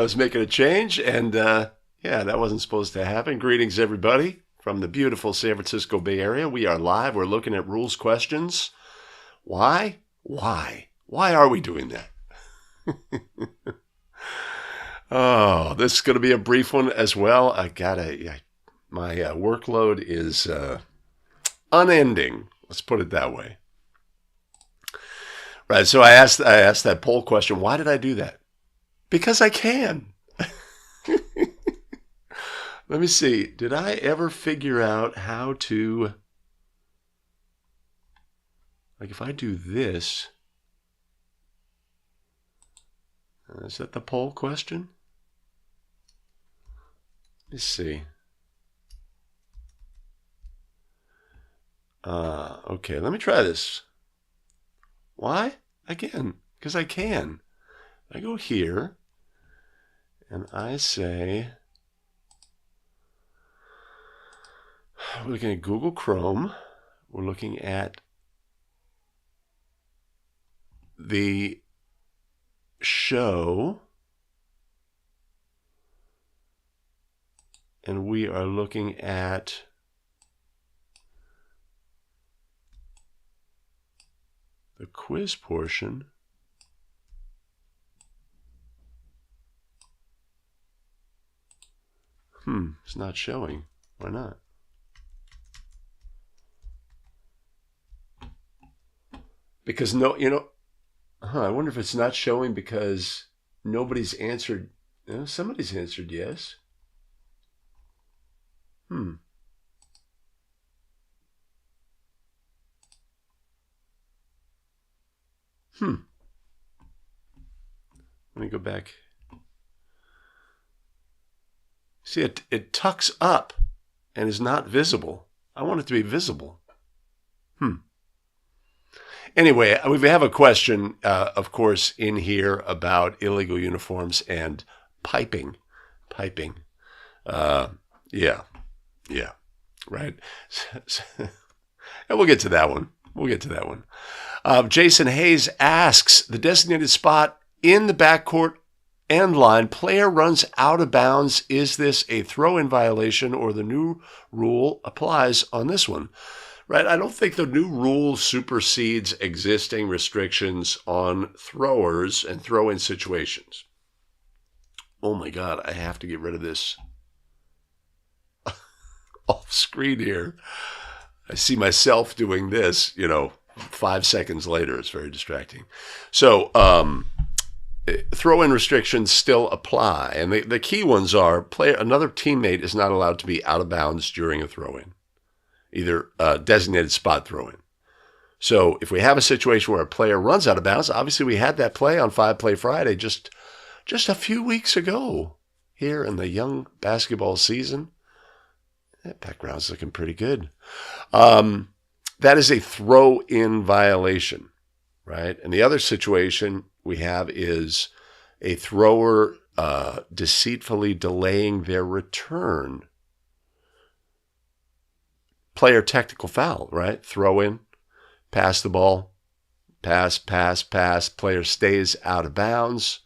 was making a change, and yeah, that wasn't supposed to happen. Greetings, everybody, from the beautiful San Francisco Bay Area. We are live. We're looking at rules questions. Why? Why are we doing that? Oh, this is going to be a brief one as well. My workload is unending. Let's put it that way. Right. So I asked that poll question. Why did I do that? Because I can. Let me see. Did I ever figure out how to, like, if I do this, is that the poll question? Let's see. Okay, let me try this. Why? Again, because I can. I go here, and I say, we're looking at Google Chrome. We're looking at the show, and we are looking at the quiz portion. It's not showing. Why not? Because I wonder if it's not showing because nobody's answered. Somebody's answered yes. Let me go back. See, it tucks up and is not visible. I want it to be visible. Anyway, we have a question, of course, in here about illegal uniforms and piping. Yeah, right. And we'll get to that one. Jason Hayes asks, the designated spot in the backcourt end line, player runs out of bounds. Is this a throw-in violation, or the new rule applies on this one? Right, I don't think the new rule supersedes existing restrictions on throwers and throw-in situations. Oh my God, I have to get rid of this off screen here. I see myself doing this, 5 seconds later. It's very distracting. So, throw-in restrictions still apply, and the key ones are: another teammate is not allowed to be out of bounds during a throw-in. Either designated spot throw-in. So if we have a situation where a player runs out of bounds, obviously we had that play on 5 Play Friday just a few weeks ago here in the young basketball season. That background's looking pretty good. That is a throw-in violation, right? And the other situation we have is a thrower deceitfully delaying their return. Player technical foul, right? Throw in, pass the ball, pass, player stays out of bounds,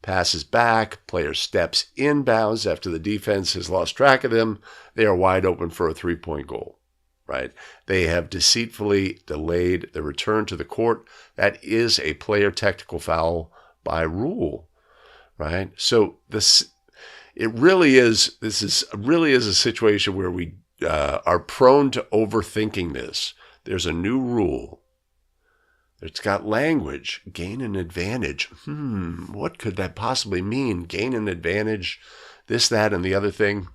passes back, player steps in bounds after the defense has lost track of them. They are wide open for a 3-point goal, right? They have deceitfully delayed the return to the court. That is a player technical foul by rule, right? So this really is a situation where we are prone to overthinking this. There's a new rule. It's got language. Gain an advantage. What could that possibly mean? Gain an advantage, this, that, and the other thing.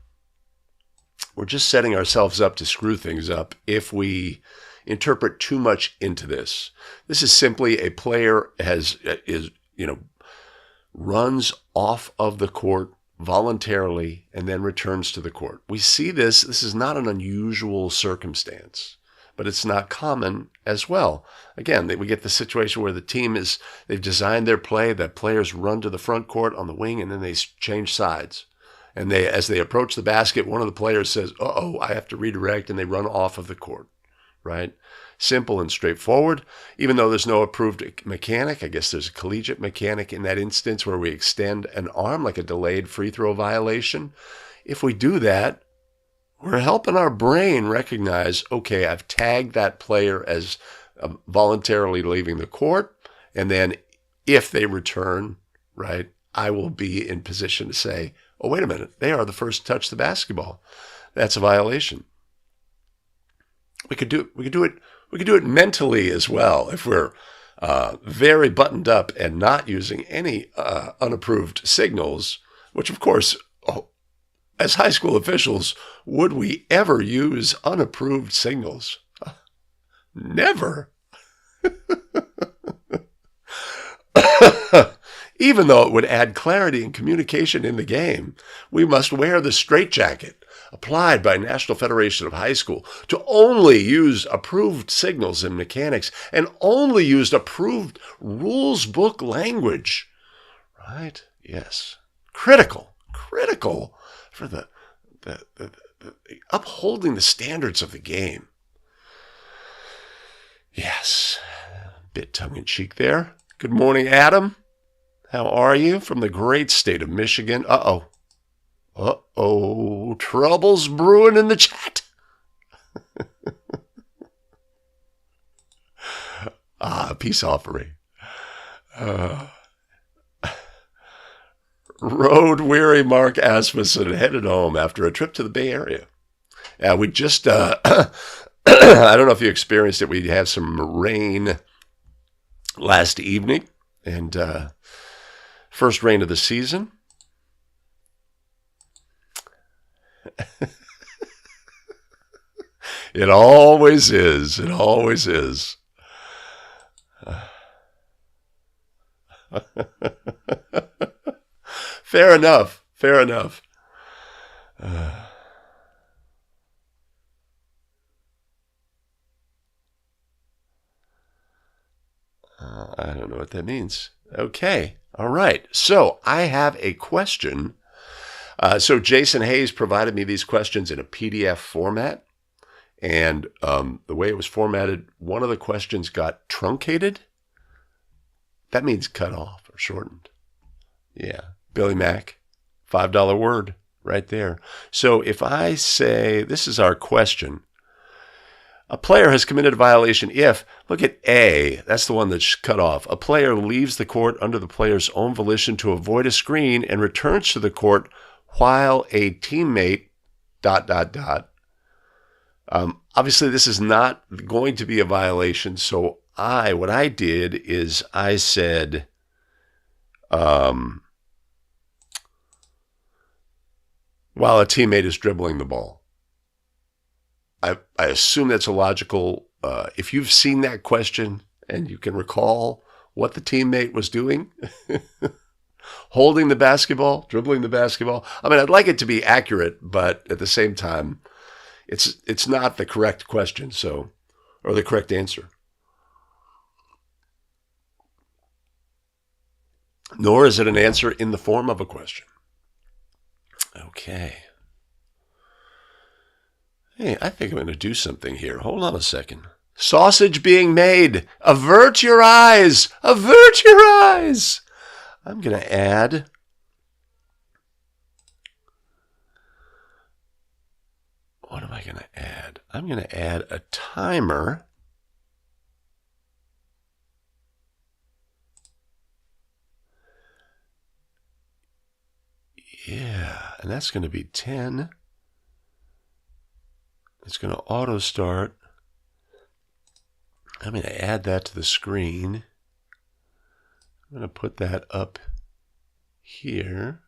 We're just setting ourselves up to screw things up if we interpret too much into this. This is simply a player runs off of the court voluntarily and then returns to the court. We see this. This is not an unusual circumstance, but it's not common as well. Again, we get the situation where the team they've designed their play that players run to the front court on the wing and then they change sides. And as they approach the basket, one of the players says, I have to redirect, and they run off of the court, right? Simple and straightforward. Even though there's no approved mechanic, I guess there's a collegiate mechanic in that instance where we extend an arm like a delayed free throw violation. If we do that, we're helping our brain recognize, okay, I've tagged that player as voluntarily leaving the court, and then if they return, right, I will be in position to say, oh, wait a minute, they are the first to touch the basketball. That's a violation. We could do it mentally as well if we're very buttoned up and not using any unapproved signals, which of course, as high school officials, would we ever use unapproved signals? Never. Even though it would add clarity and communication in the game, we must wear the straitjacket applied by National Federation of High School to only use approved signals and mechanics and only use approved rules book language. Right? Yes. Critical for the upholding the standards of the game. Yes. Bit tongue-in-cheek there. Good morning, Adam. How are you? From the great state of Michigan. Uh-oh. Trouble's brewing in the chat. Peace offering. Road-weary Mark Asmussen headed home after a trip to the Bay Area. We just, I don't know if you experienced it. We had some rain last evening, and first rain of the season. It always is. It always is. Fair enough. Fair enough. I don't know what that means. Okay. All right. So I have a question. So Jason Hayes provided me these questions in a PDF format. And the way it was formatted, one of the questions got truncated. That means cut off or shortened. Yeah. Billy Mack, $5 word right there. So if I say, this is our question. A player has committed a violation if, look at A, that's the one that's cut off. A player leaves the court under the player's own volition to avoid a screen and returns to the court while a teammate, ... Obviously, this is not going to be a violation. So what I did is I said, while a teammate is dribbling the ball. I assume that's a logical, if you've seen that question and you can recall what the teammate was doing, holding the basketball, dribbling the basketball. I mean, I'd like it to be accurate, but at the same time, it's not the correct question, or the correct answer. Nor is it an answer in the form of a question. Okay. Hey, I think I'm going to do something here. Hold on a second. Sausage being made. Avert your eyes. Avert your eyes. I'm going to add what am I going to add? I'm going to add a timer. Yeah, and that's going to be 10. It's going to auto start. I'm going to add that to the screen. I'm going to put that up here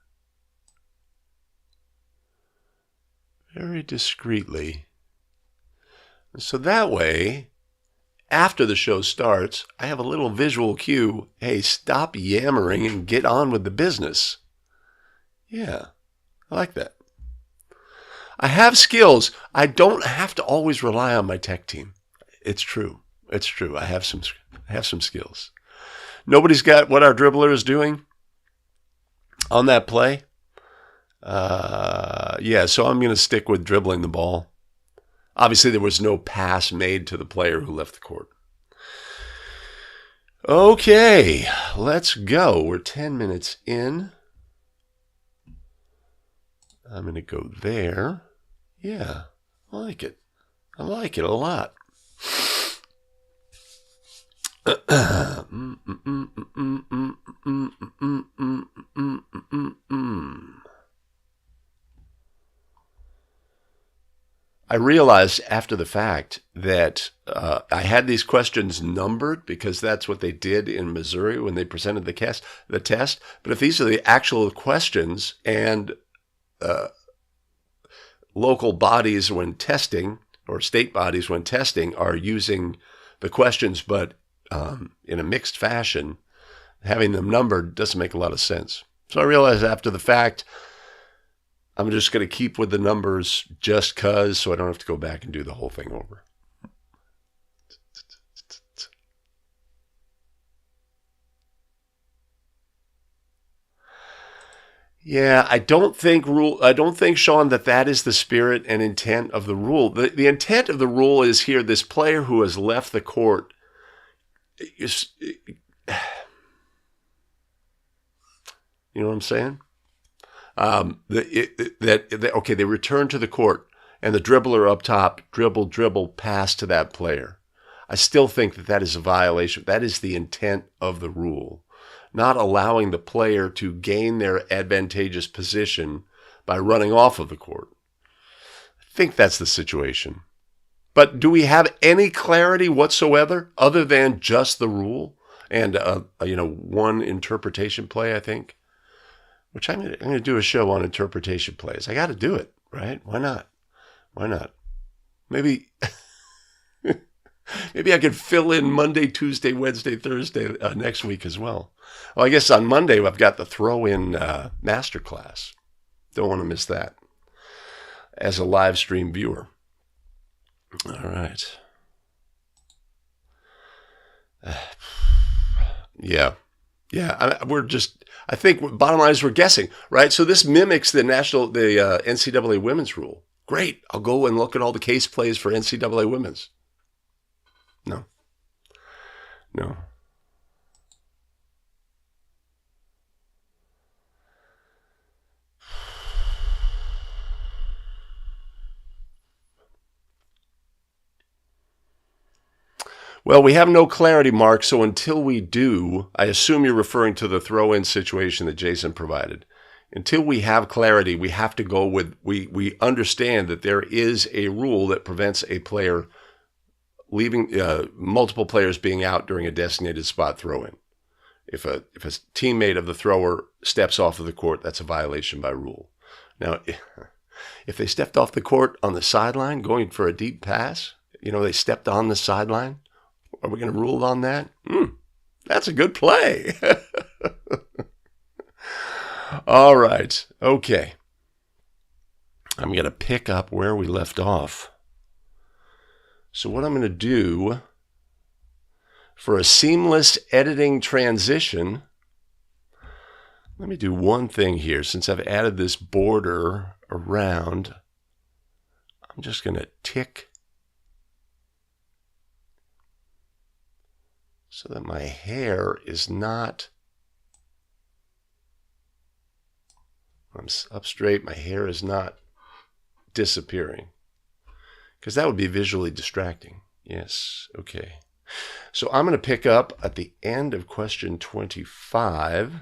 very discreetly. So that way, after the show starts, I have a little visual cue. Hey, stop yammering and get on with the business. Yeah, I like that. I have skills. I don't have to always rely on my tech team. It's true. It's true. I have some skills. Nobody's got what our dribbler is doing on that play. Yeah, so I'm going to stick with dribbling the ball. Obviously, there was no pass made to the player who left the court. Okay, let's go. We're 10 minutes in. I'm going to go there. Yeah, I like it. I like it a lot. I realized after the fact that I had these questions numbered because that's what they did in Missouri when they presented the test. But if these are the actual questions and local bodies when testing or state bodies when testing are using the questions but in a mixed fashion, having them numbered doesn't make a lot of sense. So I realized after the fact, I'm just going to keep with the numbers just because, so I don't have to go back and do the whole thing over. Yeah, I don't think, Sean, that is the spirit and intent of the rule. The intent of the rule is here, this player who has left the court is, you know what I'm saying? Okay, they return to the court, and the dribbler up top, dribble, pass to that player. I still think that is a violation. That is the intent of the rule, not allowing the player to gain their advantageous position by running off of the court. I think that's the situation. But do we have any clarity whatsoever other than just the rule and one interpretation play, I think? Which I'm going to do a show on interpretation plays. I got to do it, right? Why not? Maybe I could fill in Monday, Tuesday, Wednesday, Thursday next week as well. Well, I guess on Monday I've got the throw-in masterclass. Don't want to miss that as a live stream viewer. All right. Yeah. I think bottom line is we're guessing, right? So this mimics the NCAA women's rule. Great. I'll go and look at all the case plays for NCAA women's. No. Well, we have no clarity, Mark, so until we do, I assume you're referring to the throw-in situation that Jason provided. Until we have clarity, we have to go with, we understand that there is a rule that prevents a player leaving, multiple players being out during a designated spot throw-in. If a teammate of the thrower steps off of the court, that's a violation by rule. Now, if they stepped off the court on the sideline going for a deep pass, they stepped on the sideline, are we going to rule on that? That's a good play. All right. Okay. I'm going to pick up where we left off. So what I'm going to do for a seamless editing transition, let me do one thing here. Since I've added this border around, I'm just going to tick so that my hair is not, I'm up straight, my hair is not disappearing, because that would be visually distracting. Yes, okay. So I'm going to pick up at the end of question 25.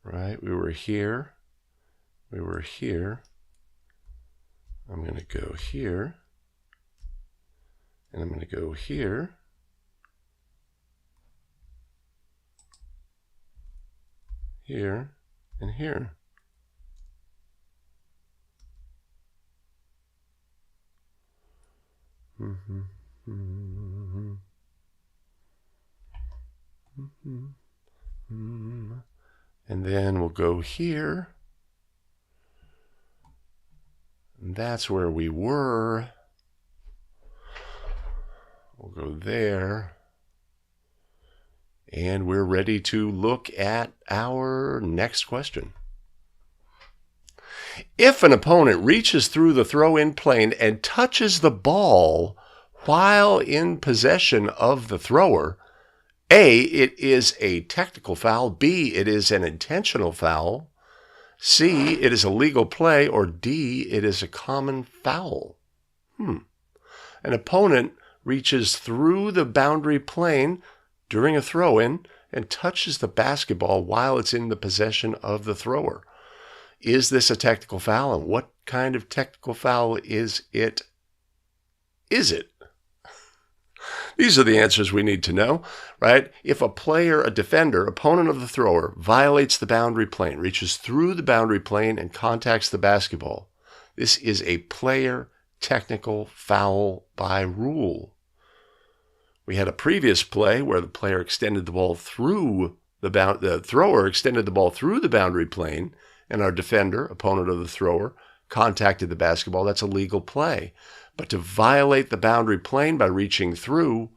Right, we were here. I'm going to go here, and I'm going to go here, here, and here. And then we'll go here. And that's where we were. We'll go there. And we're ready to look at our next question. If an opponent reaches through the throw-in plane and touches the ball while in possession of the thrower, A, it is a technical foul, B, it is an intentional foul, C, it is a legal play, or D, it is a common foul. An opponent reaches through the boundary plane during a throw-in and touches the basketball while it's in the possession of the thrower. Is this a technical foul? And what kind of technical foul is it? Is it? These are the answers we need to know, right? If a player, a defender, opponent of the thrower, violates the boundary plane, reaches through the boundary plane and contacts the basketball, this is a player technical foul by rule. We had a previous play where the player extended the ball through the thrower extended the ball through the boundary plane, and our defender, opponent of the thrower, contacted the basketball. That's a legal play. But to violate the boundary plane by reaching through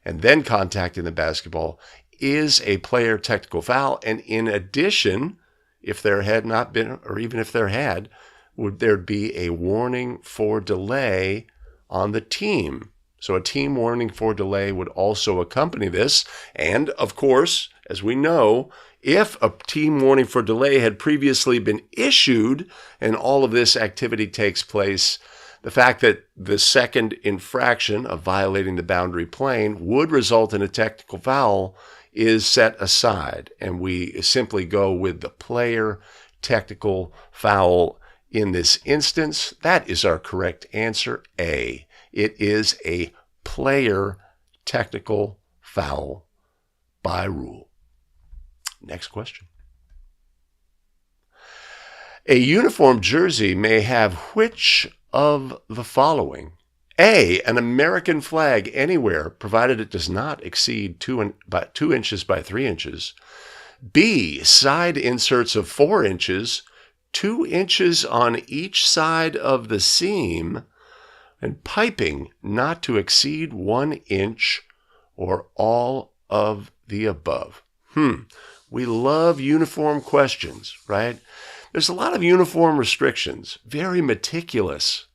and then contacting the basketball is a player technical foul. And in addition, if there had not been, or even if there had, would there be a warning for delay on the team? So a team warning for delay would also accompany this. And of course, as we know, if a team warning for delay had previously been issued and all of this activity takes place, the fact that the second infraction of violating the boundary plane would result in a technical foul is set aside. And we simply go with the player technical foul in this instance. That is our correct answer, A. It is a player technical foul by rule. Next question. A uniform jersey may have which of the following? A, an American flag anywhere, provided it does not exceed 2 inches by 3 inches. B, side inserts of 4 inches, 2 inches on each side of the seam, and piping not to exceed 1 inch, or all of the above. We love uniform questions, right? There's a lot of uniform restrictions, very meticulous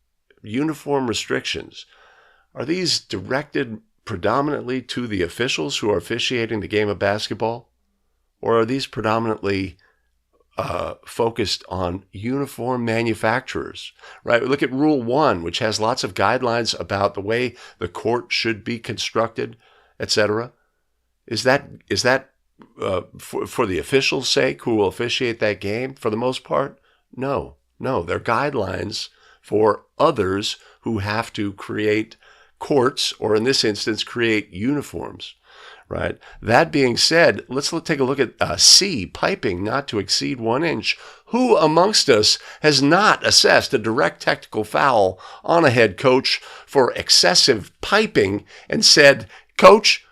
uniform restrictions. Are these directed predominantly to the officials who are officiating the game of basketball? Or are these predominantly focused on uniform manufacturers, right? Look at Rule 1, which has lots of guidelines about the way the court should be constructed, etc. Is that for the officials' sake who will officiate that game for the most part? No. They're guidelines for others who have to create courts, or in this instance, create uniforms, right? That being said, let's take a look at C, piping not to exceed 1 inch. Who amongst us has not assessed a direct technical foul on a head coach for excessive piping and said, "Coach,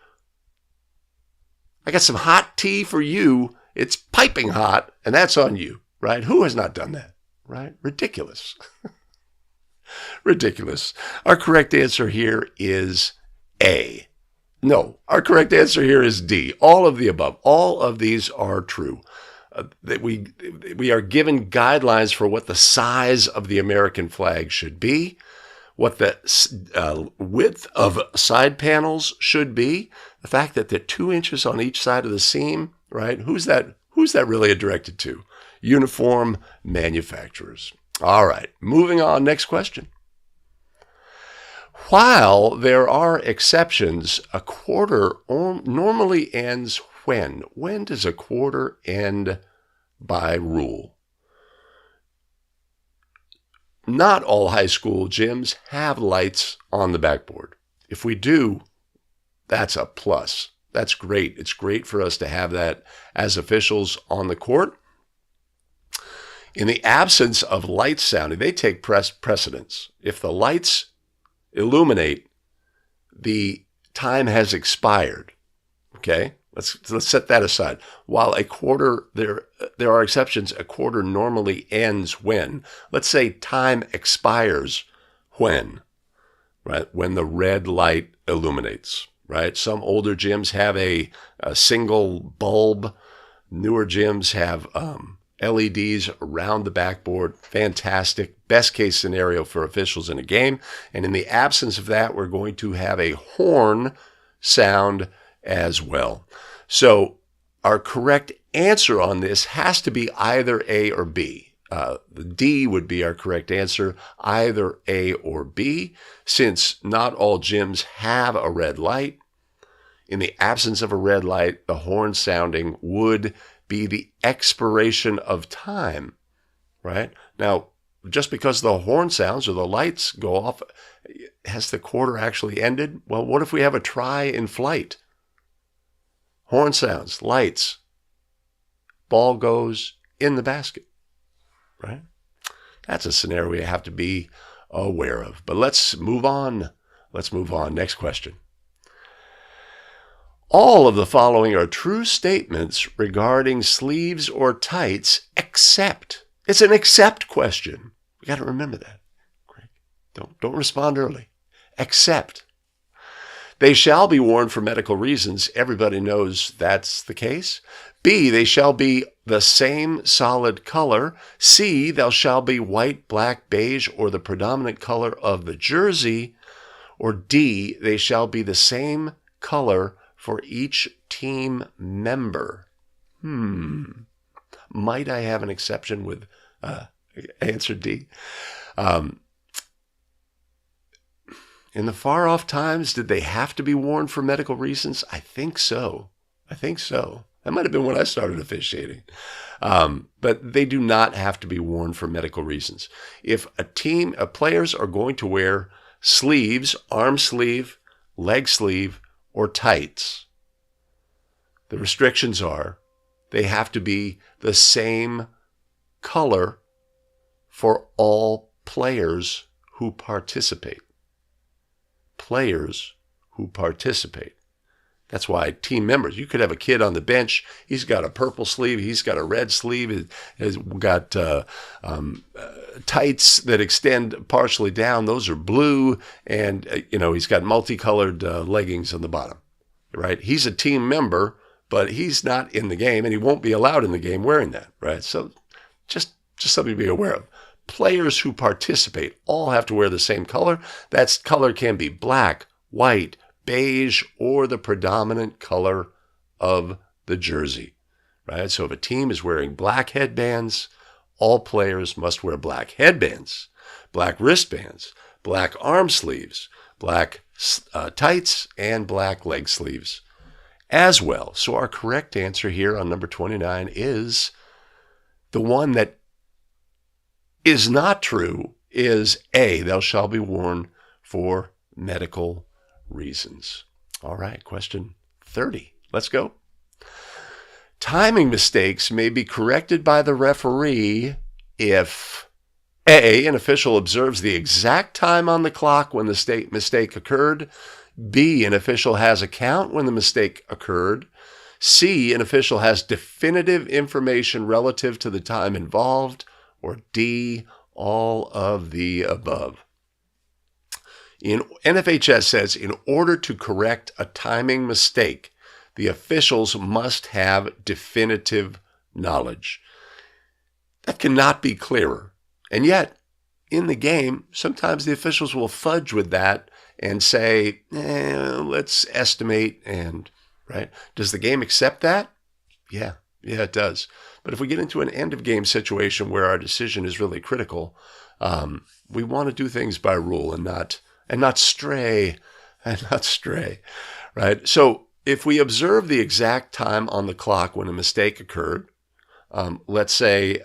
I got some hot tea for you. It's piping hot, and that's on you," right? Who has not done that, right? Ridiculous. Ridiculous. Our correct answer here is A. No, our correct answer here is D. All of the above. All of these are true. That we are given guidelines for what the size of the American flag should be, what the width of side panels should be, the fact that they're 2 inches on each side of the seam, right? Who's that really directed to? Uniform manufacturers. All right, moving on. Next question. While there are exceptions, a quarter normally ends when? When does a quarter end by rule? Not all high school gyms have lights on the backboard. If we do, that's a plus. That's great. It's great for us to have that as officials on the court. In the absence of lights sounding, they take precedence. If the lights illuminate, the time has expired. Okay? Let's set that aside. While a quarter, there are exceptions, a quarter normally ends when? Let's say time expires when? Right? When the red light illuminates, right? Some older gyms have a single bulb. Newer gyms have LEDs around the backboard. Fantastic. Best case scenario for officials in a game. And in the absence of that, we're going to have a horn sound as well. So our correct answer on this has to be either A or B. The D would be our correct answer, either A or B, since not all gyms have a red light. In the absence of a red light, the horn sounding would be the expiration of time, right? Now, just because the horn sounds or the lights go off, has the quarter actually ended? Well, what if we have a try in flight? Horn sounds, lights, ball goes in the basket, right? That's a scenario we have to be aware of. But let's move on. Next question. All of the following are true statements regarding sleeves or tights, except. It's an except question. We got to remember that. Greg, don't respond early. Except. They shall be worn for medical reasons. Everybody knows that's the case. B, they shall be the same solid color. C, they shall be white, black, beige, or the predominant color of the jersey. Or D, they shall be the same color for each team member. Might I have an exception with answer D? In the far off times, did they have to be worn for medical reasons? I think so. That might have been when I started officiating. But they do not have to be worn for medical reasons. If players are going to wear sleeves, arm sleeve, leg sleeve, or tights, the restrictions are they have to be the same color for all players who participate. That's why team members, you could have a kid on the bench, he's got a purple sleeve, he's got a red sleeve, he's got tights that extend partially down, those are blue, and he's got multicolored leggings on the bottom, right? He's a team member, but he's not in the game, and he won't be allowed in the game wearing that, right? So just something to be aware of. Players who participate all have to wear the same color. That color can be black, white, beige, or the predominant color of the jersey, right? So if a team is wearing black headbands, all players must wear black headbands, black wristbands, black arm sleeves, black tights, and black leg sleeves as well. So our correct answer here on number 29 is the one that is not true is A, thou shalt be worn for medical reasons. All right, question 30. Let's go. Timing mistakes may be corrected by the referee if A, an official observes the exact time on the clock when the mistake occurred. B, an official has a count when the mistake occurred. C, an official has definitive information relative to the time involved. Or D, all of the above. NFHS says in order to correct a timing mistake, the officials must have definitive knowledge. That cannot be clearer. And yet, in the game, sometimes the officials will fudge with that and say, let's estimate, and right? Does the game accept that? Yeah, it does. But if we get into an end-of-game situation where our decision is really critical, we want to do things by rule and not stray, right? So if we observe the exact time on the clock when a mistake occurred, let's say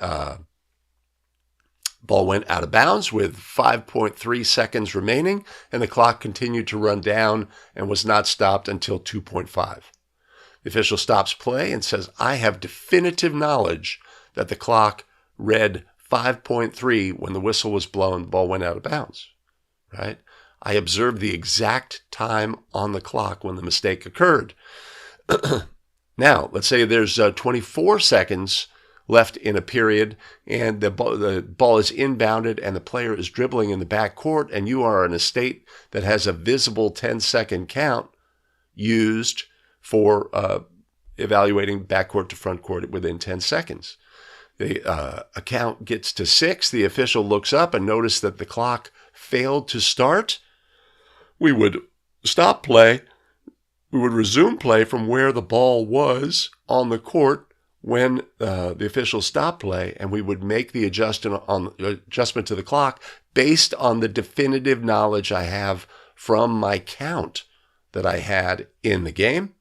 ball went out of bounds with 5.3 seconds remaining, and the clock continued to run down and was not stopped until 2.5. The official stops play and says, I have definitive knowledge that the clock read 5.3 when the whistle was blown, the ball went out of bounds, right? I observed the exact time on the clock when the mistake occurred. Now, let's say there's 24 seconds left in a period, and the ball is inbounded, and the player is dribbling in the back court, and you are in a state that has a visible 10-second count used for evaluating backcourt to front court within 10 seconds. a count gets to 6, the official looks up and notices that the clock failed to start, we would stop play. We would resume play from where the ball was on the court when the official stopped play, and we would make the adjustment to the clock based on the definitive knowledge I have from my count that I had in the game.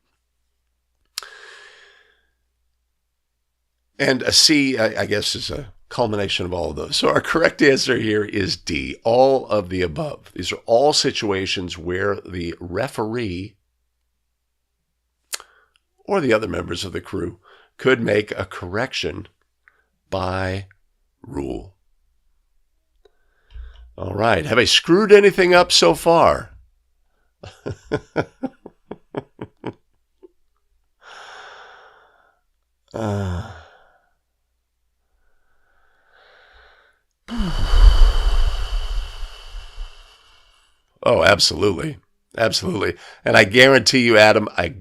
And a C, I guess, is a culmination of all of those. So our correct answer here is D, all of the above. These are all situations where the referee or the other members of the crew could make a correction by rule. All right. Have I screwed anything up so far? Oh, absolutely. Absolutely. And I guarantee you, Adam, I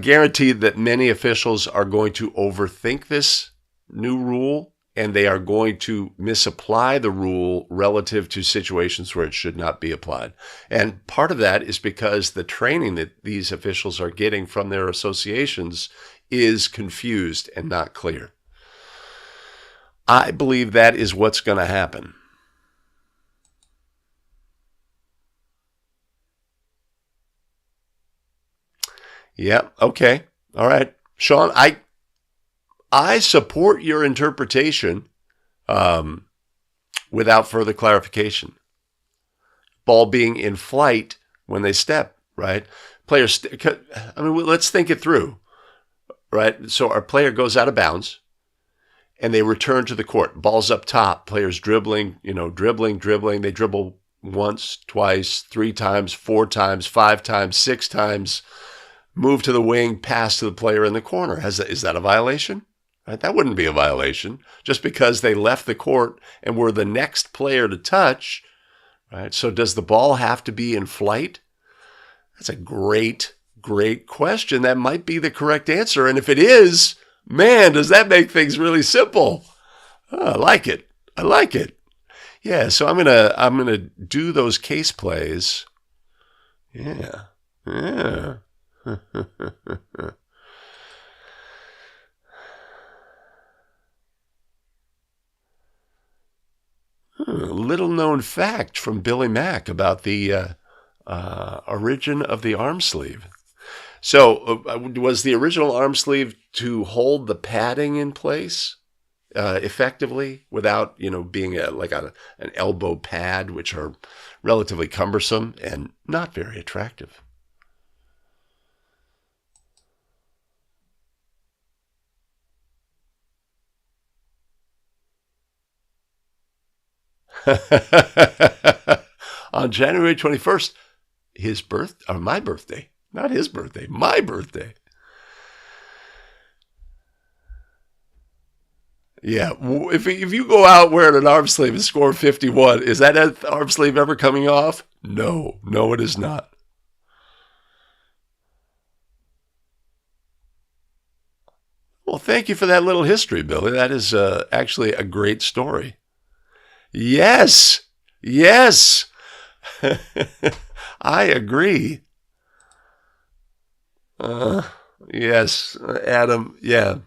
guarantee that many officials are going to overthink this new rule, and they are going to misapply the rule relative to situations where it should not be applied. And part of that is because the training that these officials are getting from their associations is confused and not clear. I believe that is what's going to happen. Yeah, okay. All right. Sean, I support your interpretation without further clarification. Ball being in flight when they step, right? Players, let's think it through, right? So our player goes out of bounds and they return to the court. Ball's up top, players dribbling. They dribble once, twice, 3 times, 4 times, 5 times, 6 times, move to the wing, pass to the player in the corner. Is that a violation? Right? That wouldn't be a violation just because they left the court and were the next player to touch. Right? So does the ball have to be in flight? That's a great, great question. That might be the correct answer. And if it is, man, does that make things really simple? Oh, I like it. I like it. Yeah, so I'm gonna do those case plays. Yeah. Little known fact from Billy Mack about the origin of the arm sleeve. So was the original arm sleeve to hold the padding in place effectively without, being an elbow pad, which are relatively cumbersome and not very attractive? On January 21st, my birthday, not his birthday, my birthday. Yeah, if you go out wearing an arm sleeve and score 51, is that arm sleeve ever coming off? No, it is not. Well, thank you for that little history, Billy. That is actually a great story. Yes. I agree. Yes, Adam. Yeah.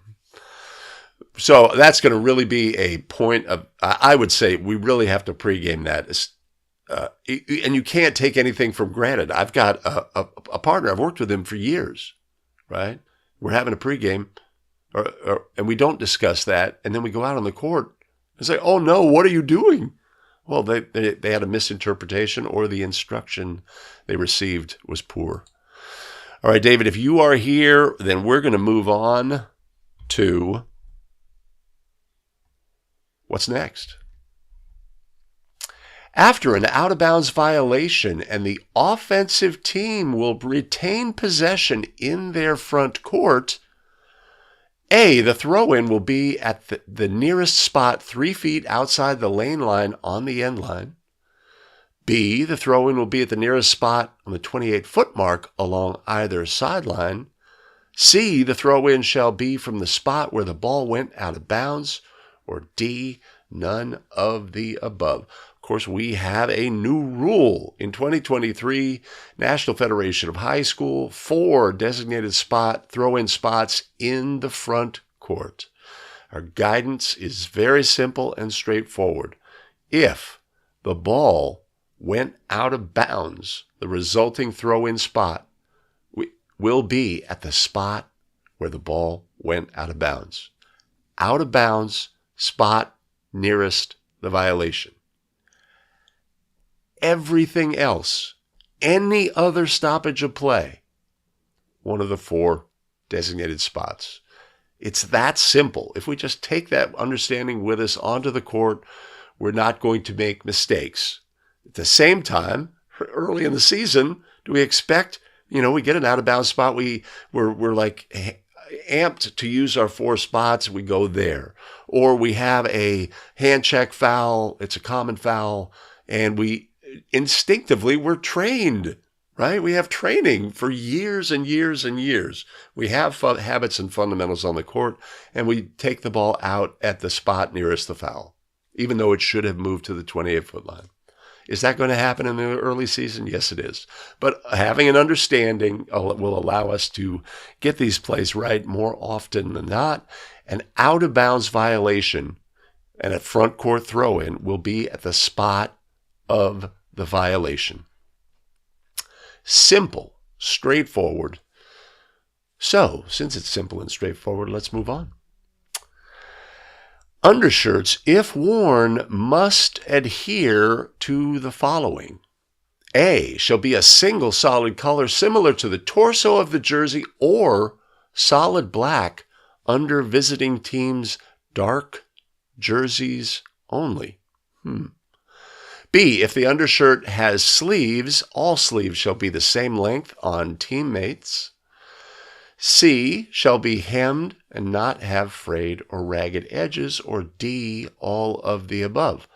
So that's going to really be a point of, I would say we really have to pregame that. And you can't take anything for granted. I've got a partner. I've worked with him for years, right? We're having a pregame, and we don't discuss that. And then we go out on the court and say, oh, no, what are you doing? Well, they had a misinterpretation, or the instruction they received was poor. All right, David, if you are here, then we're going to move on to what's next. After an out-of-bounds violation, and the offensive team will retain possession in their front court, A, the throw-in will be at the nearest spot 3 feet outside the lane line on the end line. B, the throw-in will be at the nearest spot on the 28-foot mark along either sideline. C, the throw-in shall be from the spot where the ball went out of bounds. Or D, none of the above. Of course, we have a new rule in 2023, National Federation of High School, 4 designated throw-in spots in the front court. Our guidance is very simple and straightforward. If the ball went out of bounds, the resulting throw-in spot will be at the spot where the ball went out of bounds. Out of bounds, spot nearest the violation. Everything else, any other stoppage of play, one of the 4 designated spots. It's that simple. If we just take that understanding with us onto the court, we're not going to make mistakes. At the same time, early in the season, do we expect, we get an out-of-bounds spot, we're like amped to use our 4 spots, we go there. Or we have a hand check foul, it's a common foul, and we're trained, right? We have training for years and years and years. We have habits and fundamentals on the court, and we take the ball out at the spot nearest the foul, even though it should have moved to the 28-foot line. Is that going to happen in the early season? Yes, it is. But having an understanding will allow us to get these plays right more often than not. An out-of-bounds violation and a front court throw-in will be at the spot of the violation. Simple, straightforward. So, since it's simple and straightforward, let's move on. Undershirts, if worn, must adhere to the following. A, shall be a single solid color similar to the torso of the jersey or solid black under visiting teams' dark jerseys only. B, if the undershirt has sleeves, all sleeves shall be the same length on teammates. C, shall be hemmed and not have frayed or ragged edges. Or D, all of the above.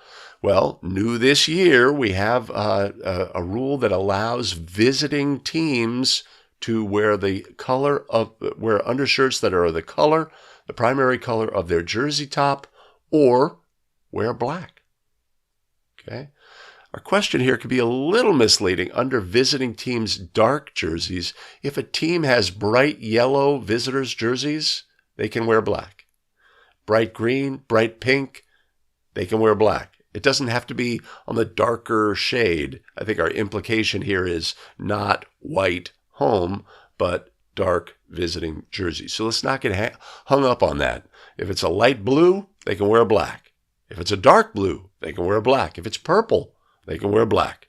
Well, new this year, we have a rule that allows visiting teams to wear wear undershirts that are the primary color of their jersey top, or wear black. Okay. Our question here could be a little misleading. Under visiting teams' dark jerseys, if a team has bright yellow visitors' jerseys, they can wear black. Bright green, bright pink, they can wear black. It doesn't have to be on the darker shade. I think our implication here is not white home, but dark visiting jerseys. So let's not get hung up on that. If it's a light blue, they can wear black. If it's a dark blue, they can wear black. If it's purple, they can wear black.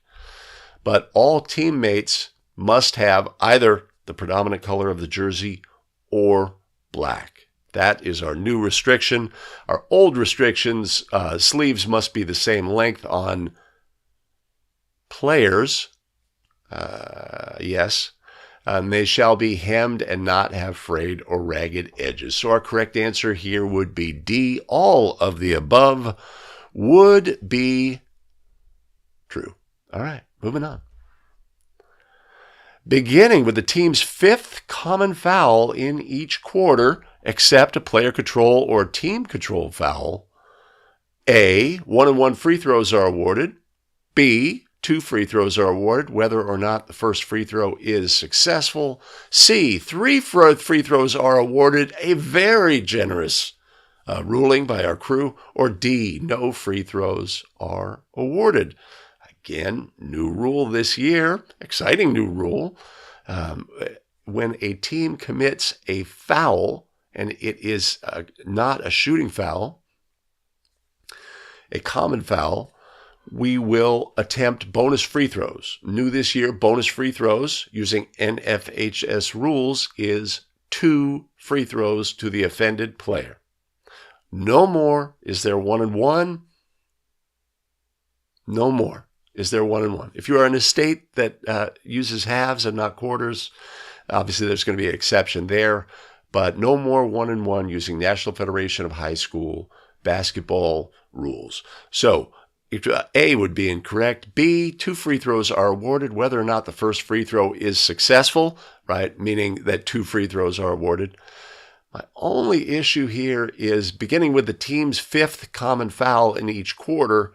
But all teammates must have either the predominant color of the jersey or black. That is our new restriction. Our old restrictions, sleeves must be the same length on players. Yes. They shall be hemmed and not have frayed or ragged edges. So our correct answer here would be D. All of the above would be true. All right, moving on. Beginning with the team's 5th common foul in each quarter, except a player control or team control foul. A, 1-and-1 free throws are awarded. B, 2 free throws are awarded, whether or not the first free throw is successful. C, 3 free throws are awarded, a very generous ruling by our crew. Or D, no free throws are awarded. Again, new rule this year, exciting new rule. When a team commits a foul, and it is not a shooting foul, a common foul, we will attempt bonus free throws. New this year, bonus free throws using NFHS rules is 2 free throws to the offended player. No more is there 1-and-1. No more is there 1-and-1. If you are in a state that uses halves and not quarters, obviously there's going to be an exception there, but no more 1-and-1 using National Federation of High School basketball rules. So A would be incorrect. B, 2 free throws are awarded whether or not the first free throw is successful, right? Meaning that 2 free throws are awarded. My only issue here is beginning with the team's 5th common foul in each quarter.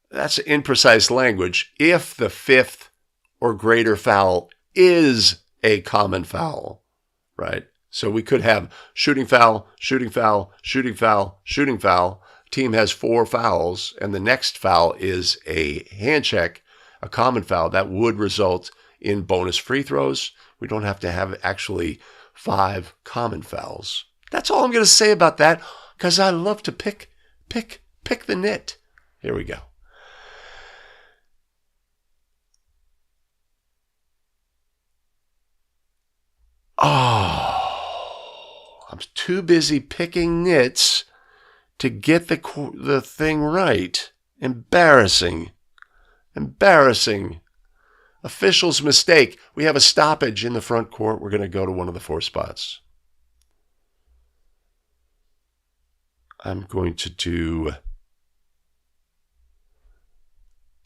That's imprecise language. If the 5th or greater foul is a common foul, right? So we could have shooting foul, shooting foul, shooting foul, shooting foul. Team has 4 fouls, and the next foul is a hand check, a common foul. That would result in bonus free throws. We don't have to have actually 5 common fouls. That's all I'm going to say about that, because I love to pick the nit. Here we go. Oh, I'm too busy picking nits to get the thing right. Embarrassing. Officials' mistake. We have a stoppage in the front court. We're going to go to one of the 4 spots. I'm going to do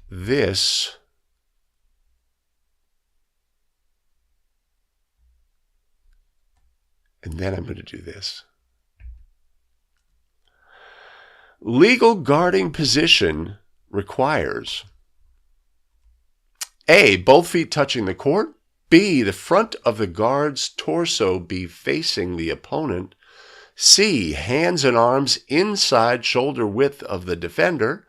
this. And then I'm going to do this. Legal guarding position requires A, both feet touching the court. B, the front of the guard's torso be facing the opponent. C, hands and arms inside shoulder width of the defender.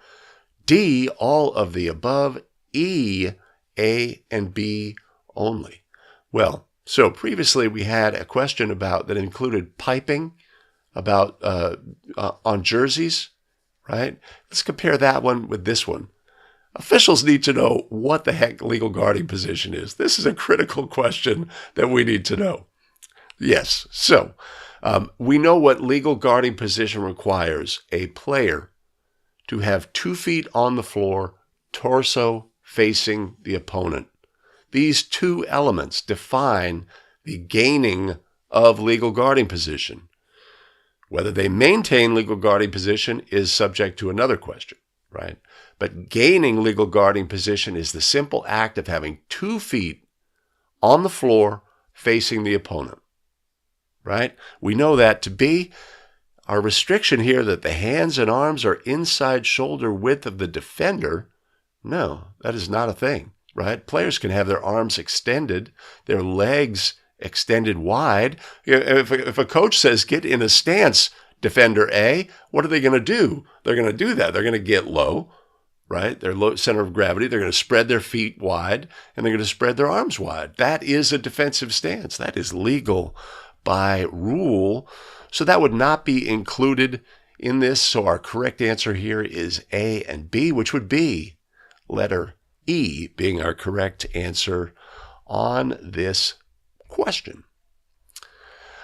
D, all of the above. E, A and B only. Well, so previously we had a question about that included piping about on jerseys, right? Let's compare that one with this one. Officials need to know what the heck legal guarding position is. This is a critical question that we need to know. Yes, so we know what legal guarding position requires: a player to have 2 feet on the floor, torso facing the opponent. These 2 elements define the gaining of legal guarding position. Whether they maintain legal guarding position is subject to another question, right? But gaining legal guarding position is the simple act of having 2 feet on the floor facing the opponent, right? We know that to be our restriction here, that the hands and arms are inside shoulder width of the defender. No, that is not a thing, right? Players can have their arms extended, their legs extended wide. If a coach says, get in a stance, defender A, what are they going to do? They're going to do that. They're going to get low, right? Their low center of gravity. They're going to spread their feet wide, and they're going to spread their arms wide. That is a defensive stance. That is legal by rule. So that would not be included in this. So our correct answer here is A and B, which would be letter E being our correct answer on this question.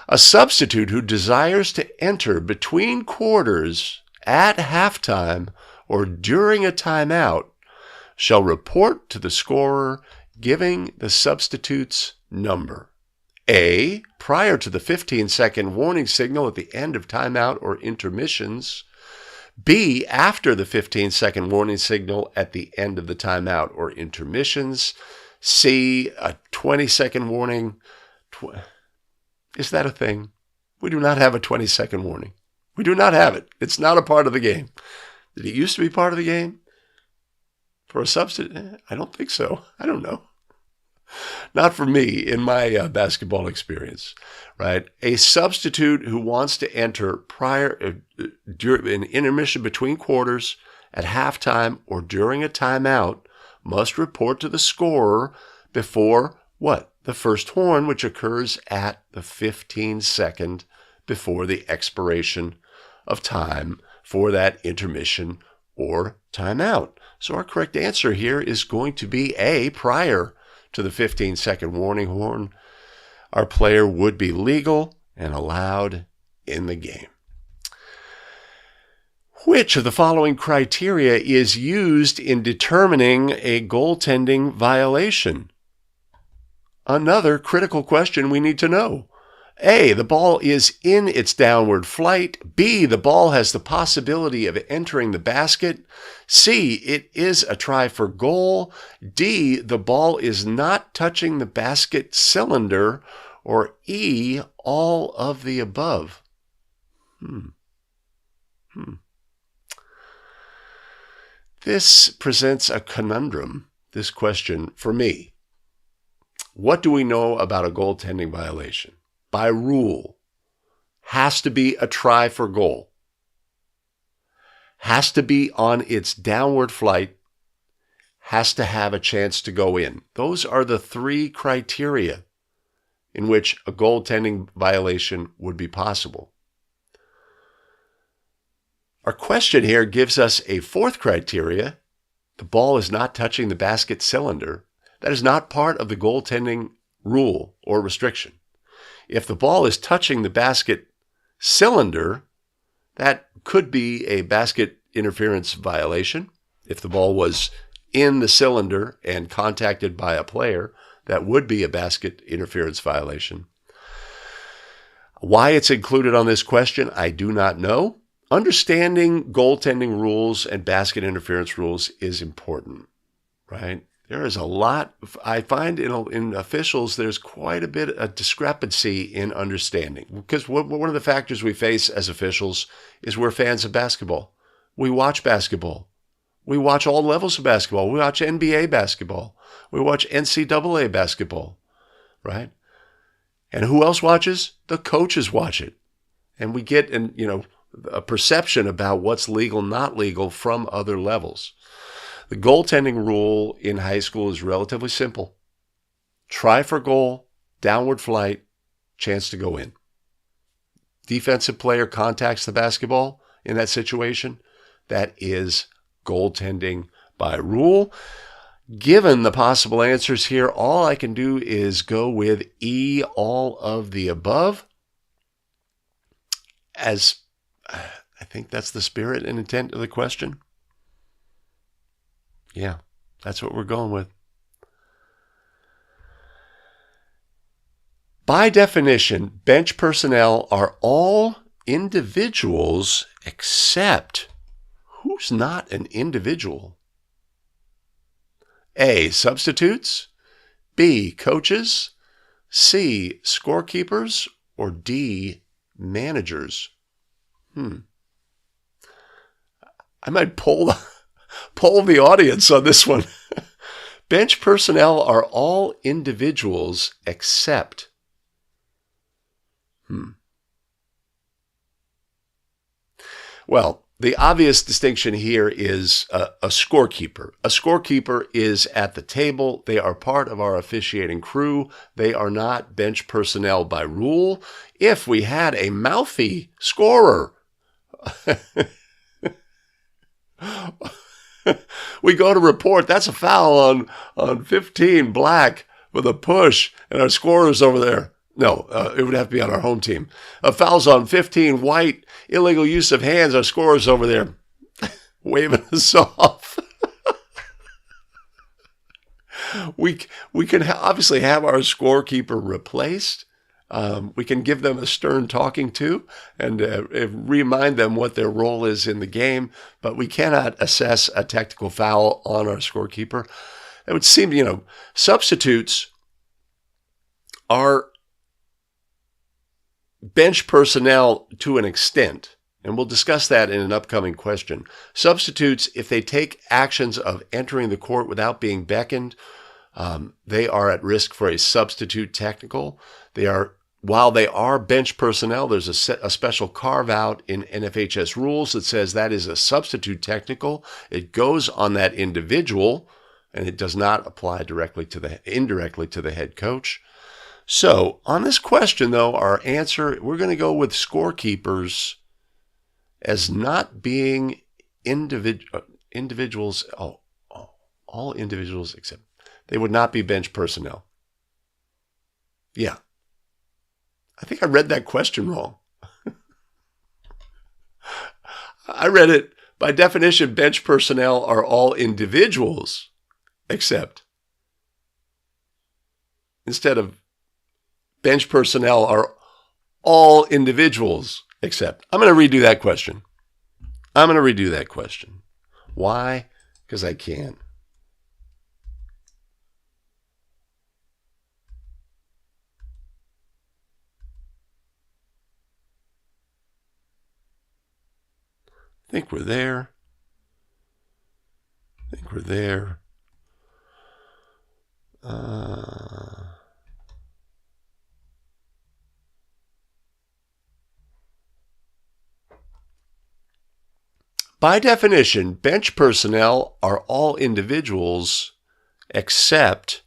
A substitute who desires to enter between quarters at halftime or during a timeout shall report to the scorer giving the substitute's number. A, prior to the 15-second warning signal at the end of timeout or intermissions. B, after the 15-second warning signal at the end of the timeout or intermissions. C, a 20-second warning. Is that a thing? We do not have a 20-second warning. We do not have it. It's not a part of the game. Did it used to be part of the game? For a substitute? I don't think so. I don't know. Not for me in my basketball experience, right? A substitute who wants to enter prior during an intermission between quarters at halftime or during a timeout must report to the scorer before what? The first horn, which occurs at the 15-second before the expiration of time for that intermission or timeout. So our correct answer here is going to be A, prior to the 15-second warning horn. Our player would be legal and allowed in the game. Which of the following criteria is used in determining a goaltending violation? Another critical question we need to know. A, the ball is in its downward flight. B, the ball has the possibility of entering the basket. C, it is a try for goal. D, the ball is not touching the basket cylinder. Or E, all of the above. This presents a conundrum, this question, for me. What do we know about a goaltending violation? By rule, has to be a try for goal, has to be on its downward flight, has to have a chance to go in. Those are the three criteria in which a goaltending violation would be possible. Our question here gives us a fourth criteria. The ball is not touching the basket cylinder. That is not part of the goaltending rule or restriction. If the ball is touching the basket cylinder, that could be a basket interference violation. If the ball was in the cylinder and contacted by a player, that would be a basket interference violation. Why it's included on this question, I do not know. Understanding goaltending rules and basket interference rules is important, right? There is a lot, I find in officials, there's quite a bit of discrepancy in understanding. Because one of the factors we face as officials is we're fans of basketball. We watch basketball. We watch all levels of basketball. We watch NBA basketball. We watch NCAA basketball, right? And who else watches? The coaches watch it. And we get a perception about what's legal, not legal from other levels. The goaltending rule in high school is relatively simple. Try for goal, downward flight, chance to go in. Defensive player contacts the basketball in that situation. That is goaltending by rule. Given the possible answers here, all I can do is go with E, all of the above, as I think that's the spirit and intent of the question. Yeah, that's what we're going with. By definition, bench personnel are all individuals except who's not an individual? A, substitutes. B, coaches. C, scorekeepers. Or D, managers. I might poll the audience on this one. Bench personnel are all individuals except. Well, the obvious distinction here is a scorekeeper. A scorekeeper is at the table. They are part of our officiating crew. They are not bench personnel by rule. If we had a mouthy scorer, we go to report, that's a foul on 15, black, with a push, and our scorer's over there. No, it would have to be on our home team. A foul's on 15, white, illegal use of hands, our scorer's over there waving us off. We can obviously have our scorekeeper replaced. We can give them a stern talking to and remind them what their role is in the game, but we cannot assess a technical foul on our scorekeeper. It would seem, substitutes are bench personnel to an extent, and we'll discuss that in an upcoming question. Substitutes, if they take actions of entering the court without being beckoned, they are at risk for a substitute technical. While they are bench personnel, there's a special carve-out in NFHS rules that says that is a substitute technical. It goes on that individual, and it does not apply indirectly to the head coach. So on this question, though, our answer, we're going to go with scorekeepers as not being individuals. All individuals except they would not be bench personnel. Yeah. I think I read that question wrong. I read it, by definition, bench personnel are all individuals except. Instead of bench personnel are all individuals except. I'm going to redo that question. Why? Because I can. I think we're there. By definition, bench personnel are all individuals except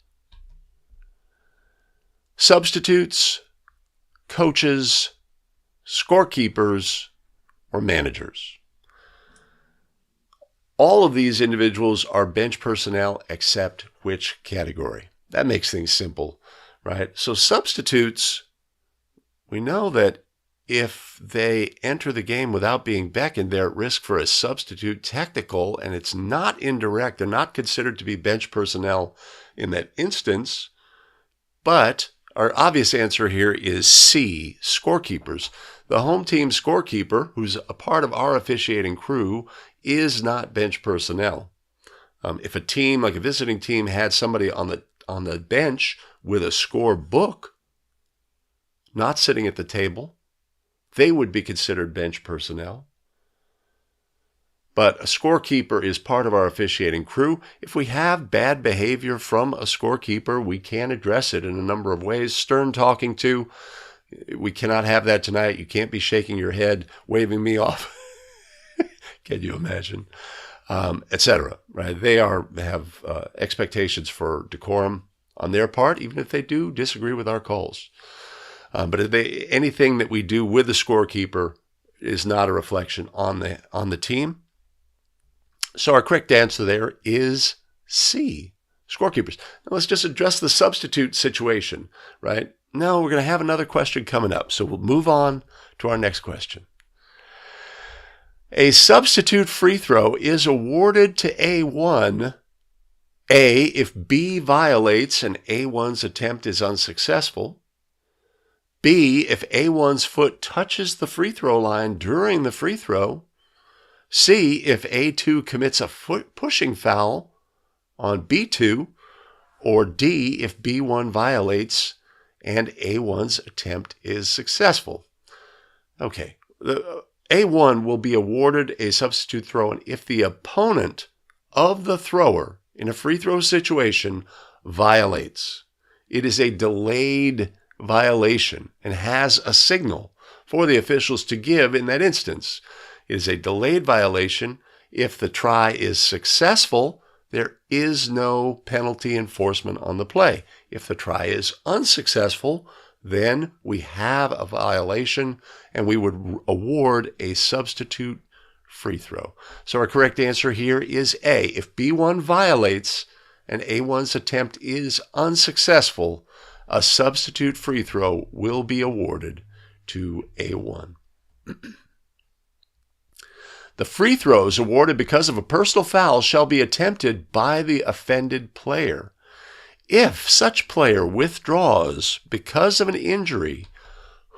substitutes, coaches, scorekeepers, or managers. All of these individuals are bench personnel except which category? That makes things simple, right? So substitutes, we know that if they enter the game without being beckoned, they're at risk for a substitute technical, and it's not indirect. They're not considered to be bench personnel in that instance. But our obvious answer here is C, scorekeepers. The home team scorekeeper, who's a part of our officiating crew, is not bench personnel. If a team, like a visiting team, had somebody on the bench with a score book, not sitting at the table, they would be considered bench personnel. But a scorekeeper is part of our officiating crew. If we have bad behavior from a scorekeeper, we can address it in a number of ways. Stern talking to, we cannot have that tonight. You can't be shaking your head, waving me off. Can you imagine? Etc. Right? They have expectations for decorum on their part, even if they do disagree with our calls. But anything that we do with the scorekeeper is not a reflection on the team. So our correct answer there is C, scorekeepers. Now let's just address the substitute situation, right? Now we're going to have another question coming up, so we'll move on to our next question. A substitute free throw is awarded to A1, A, if B violates and A1's attempt is unsuccessful, B, if A1's foot touches the free throw line during the free throw, C, if A2 commits a foot pushing foul on B2, or D, if B1 violates and A1's attempt is successful. Okay, A1 will be awarded a substitute throw-in if the opponent of the thrower in a free throw situation violates. It is a delayed violation and has a signal for the officials to give in that instance. It is a delayed violation. If the try is successful, there is no penalty enforcement on the play. If the try is unsuccessful, then we have a violation and we would award a substitute free throw. So our correct answer here is A. If B1 violates and A1's attempt is unsuccessful, a substitute free throw will be awarded to A1. The free throws awarded because of a personal foul shall be attempted by the offended player. If such player withdraws because of an injury,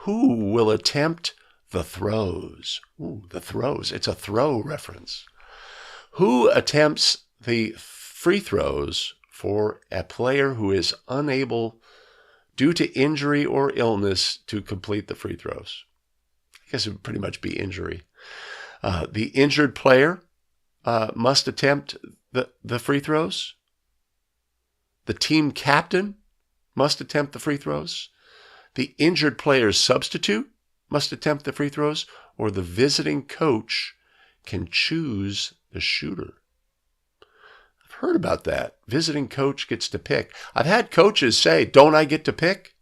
who will attempt the throws? Ooh, the throws. It's a throw reference. Who attempts the free throws for a player who is unable, due to injury or illness, to complete the free throws? I guess it would pretty much be injury. The injured player must attempt the free throws. The team captain must attempt the free throws. The injured player's substitute must attempt the free throws, or the visiting coach can choose the shooter. I've heard about that. Visiting coach gets to pick. I've had coaches say, "Don't I get to pick?"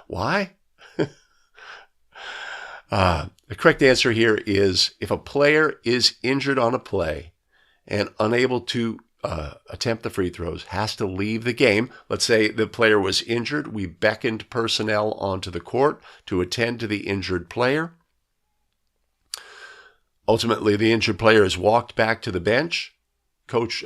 Why? The correct answer here is if a player is injured on a play and unable to attempt the free throws, has to leave the game. Let's say the player was injured. We beckoned personnel onto the court to attend to the injured player. Ultimately, the injured player is walked back to the bench. Coach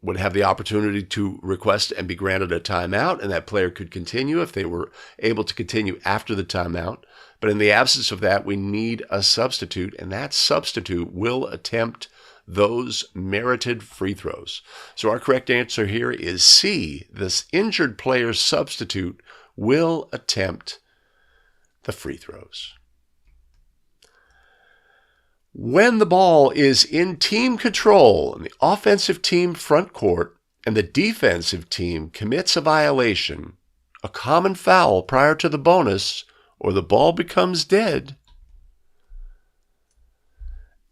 would have the opportunity to request and be granted a timeout, and that player could continue if they were able to continue after the timeout. But in the absence of that, we need a substitute, and that substitute will attempt those merited free throws. So our correct answer here is C. This injured player's substitute will attempt the free throws. When the ball is in team control in the offensive team front court and the defensive team commits a violation, a common foul prior to the bonus, or the ball becomes dead,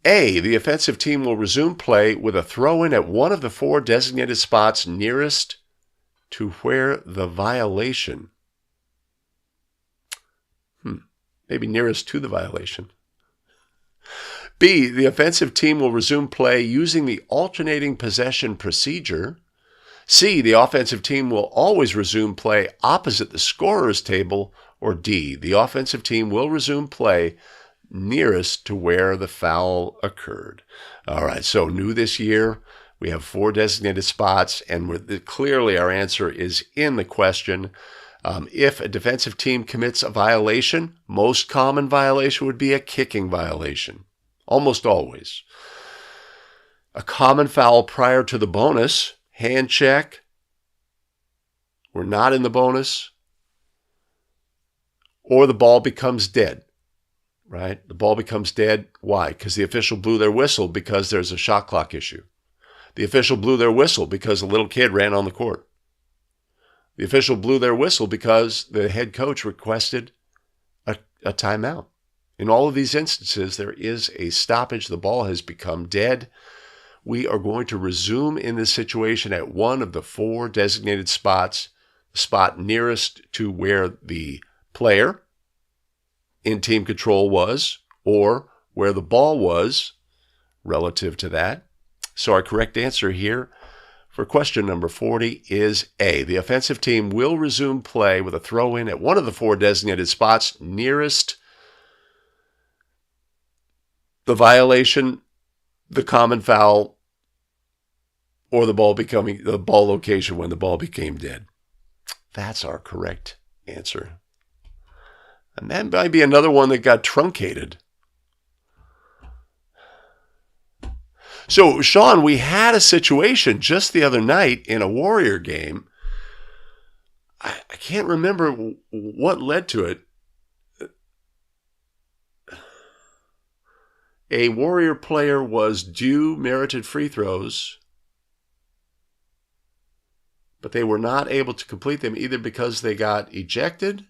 A, the offensive team will resume play with a throw-in at one of the 4 designated spots nearest to where the violation, maybe nearest to the violation. B, the offensive team will resume play using the alternating possession procedure. C, the offensive team will always resume play opposite the scorer's table. Or D, the offensive team will resume play nearest to where the foul occurred. All right, so new this year, we have 4 designated spots, and clearly our answer is in the question. If a defensive team commits a violation, most common violation would be a kicking violation. Almost always. A common foul prior to the bonus, hand check. We're not in the bonus. Or the ball becomes dead, right? The ball becomes dead. Why? Because the official blew their whistle because there's a shot clock issue. The official blew their whistle because a little kid ran on the court. The official blew their whistle because the head coach requested a timeout. In all of these instances, there is a stoppage. The ball has become dead. We are going to resume in this situation at one of the 4 designated spots, the spot nearest to where the player in team control was, or where the ball was relative to that. So our correct answer here for question number 40 is A. The offensive team will resume play with a throw-in at one of the 4 designated spots nearest the violation, the common foul, or the ball location when the ball became dead. That's our correct answer. And that might be another one that got truncated. So, Sean, we had a situation just the other night in a Warrior game. I can't remember what led to it. A Warrior player was due merited free throws, but they were not able to complete them either because they got ejected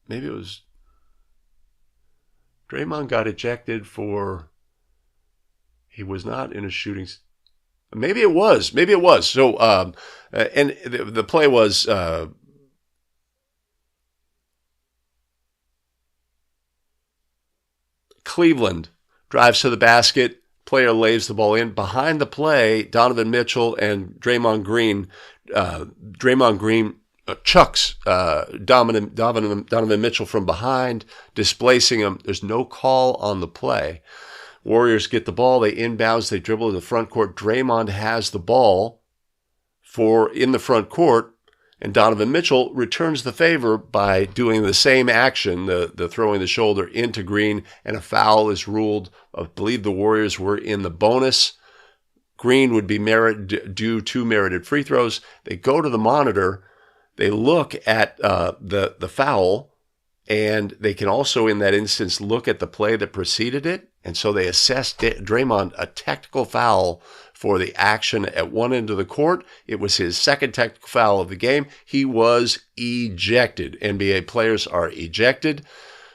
maybe it was Draymond got ejected for he was not in a shooting. Maybe it was. So, and the play was Cleveland drives to the basket. Player lays the ball in. Behind the play, Donovan Mitchell and Draymond Green. Draymond Green chucks Donovan Mitchell from behind, displacing him. There's no call on the play. Warriors get the ball. They inbounds. They dribble to the front court. Draymond has the ball in the front court, and Donovan Mitchell returns the favor by doing the same action, the throwing the shoulder into Green, and a foul is ruled. I believe the Warriors were in the bonus. Green would be due 2 merited free throws. They go to the monitor. They look at the foul, and they can also, in that instance, look at the play that preceded it. And so they assessed Draymond a technical foul for the action at one end of the court. It was his second technical foul of the game. He was ejected. NBA players are ejected.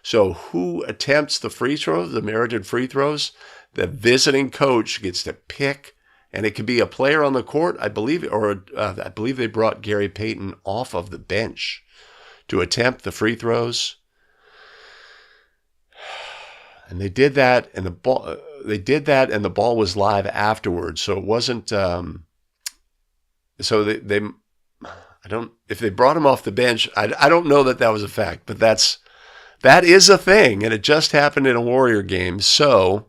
So who attempts the free throws, the merited free throws? The visiting coach gets to pick, and it could be a player on the court, I believe, or I believe they brought Gary Payton off of the bench to attempt the free throws. And they did that, and the ball was live afterwards. So it wasn't. So they I don't. If they brought him off the bench, I don't know that was a fact, but that's That is a thing, and it just happened in a Warrior game. So,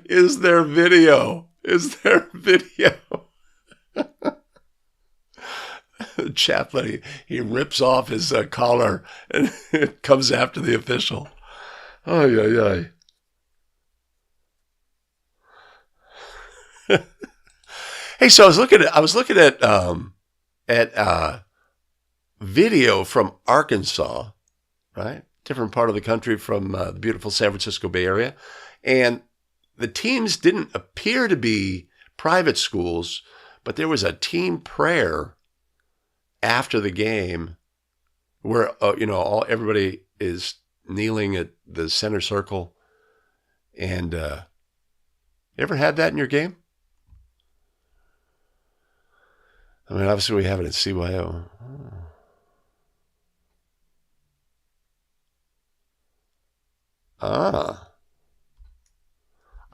is there video? Is there video? The chaplain, he rips off his collar and comes after the official. Oh, yeah, yeah. Hey, so I was looking at video from Arkansas, right? Different part of the country from the beautiful San Francisco Bay Area, and the teams didn't appear to be private schools, but there was a team prayer after the game where everybody is kneeling at the center circle. And you ever had that in your game? I mean, obviously we have it at CYO.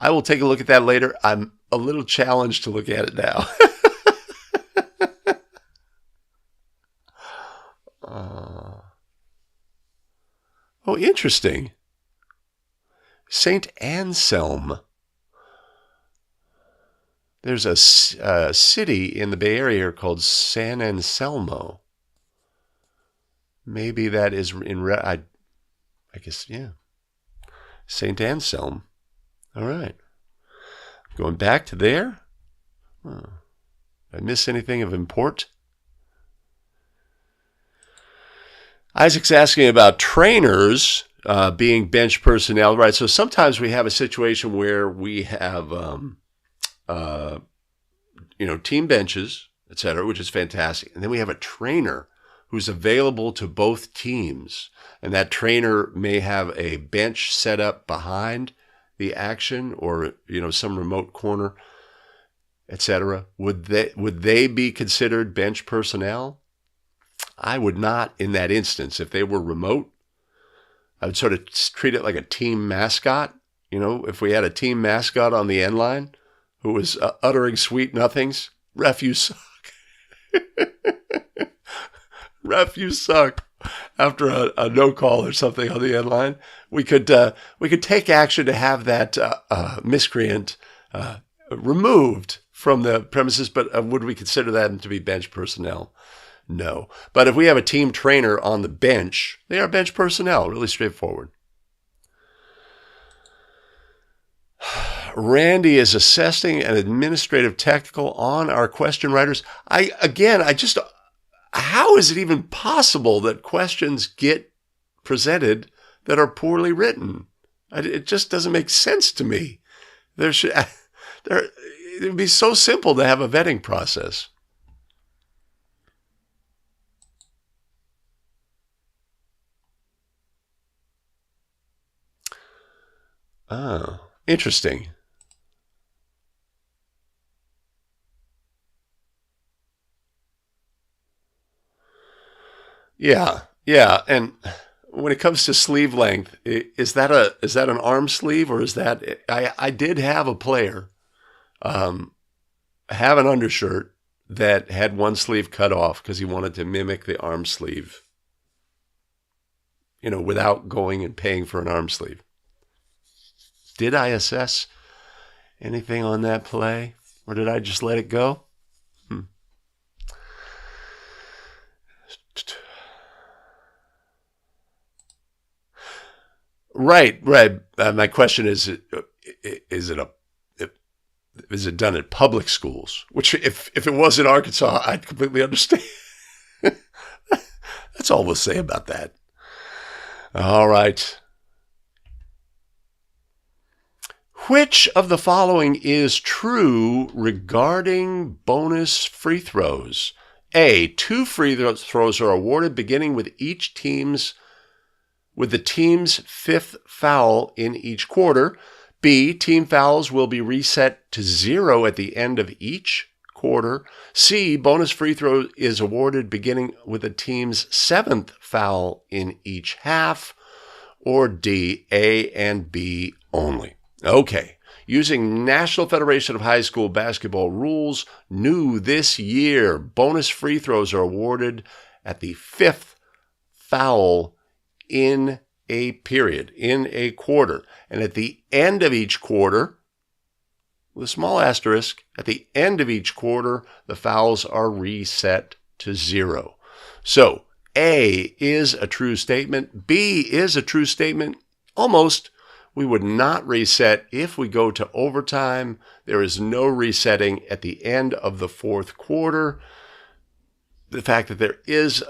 I will take a look at that later. I'm a little challenged to look at it now. Oh, interesting. St. Anselm. There's a city in the Bay Area here called San Anselmo. Maybe that is I guess, yeah. St. Anselm. All right. Going back to there. Oh. Did I miss anything of import? Isaac's asking about trainers being bench personnel, right? So sometimes we have a situation where we have, team benches, et cetera, which is fantastic. And then we have a trainer who's available to both teams. And that trainer may have a bench set up behind the action or, some remote corner, et cetera. Would they be considered bench personnel? I would not in that instance. If they were remote, I would sort of treat it like a team mascot. If we had a team mascot on the end line who was uttering sweet nothings, ref, you suck. Ref, you suck. After a no call or something on the end line, we could take action to have that miscreant removed from the premises. But would we consider them to be bench personnel? No. But if we have a team trainer on the bench, they are bench personnel. Really straightforward. Randy is assessing an administrative technical on our question writers. How is it even possible that questions get presented that are poorly written? It just doesn't make sense to me. It would be so simple to have a vetting process. Oh, interesting. Yeah. And when it comes to sleeve length, is that an arm sleeve or is that? I did have a player have an undershirt that had one sleeve cut off because he wanted to mimic the arm sleeve, without going and paying for an arm sleeve. Did I assess anything on that play, or did I just let it go? Right. My question is it done at public schools? Which, if it was in Arkansas, I'd completely understand. That's all we'll say about that. All right. Which of the following is true regarding bonus free throws? A, 2 free throws are awarded beginning with the team's 5th foul in each quarter. B, team fouls will be reset to 0 at the end of each quarter. C, bonus free throw is awarded beginning with the team's 7th foul in each half. Or D, A and B only. Okay, Using National Federation of High School Basketball rules, new this year, bonus free throws are awarded at the 5th foul in a period, in a quarter. And at the end of each quarter, with a small asterisk, at the end of each quarter, the fouls are reset to 0. So A is a true statement. B is a true statement. Almost. We would not reset if we go to overtime. There is no resetting at the end of the 4th quarter. The fact that there is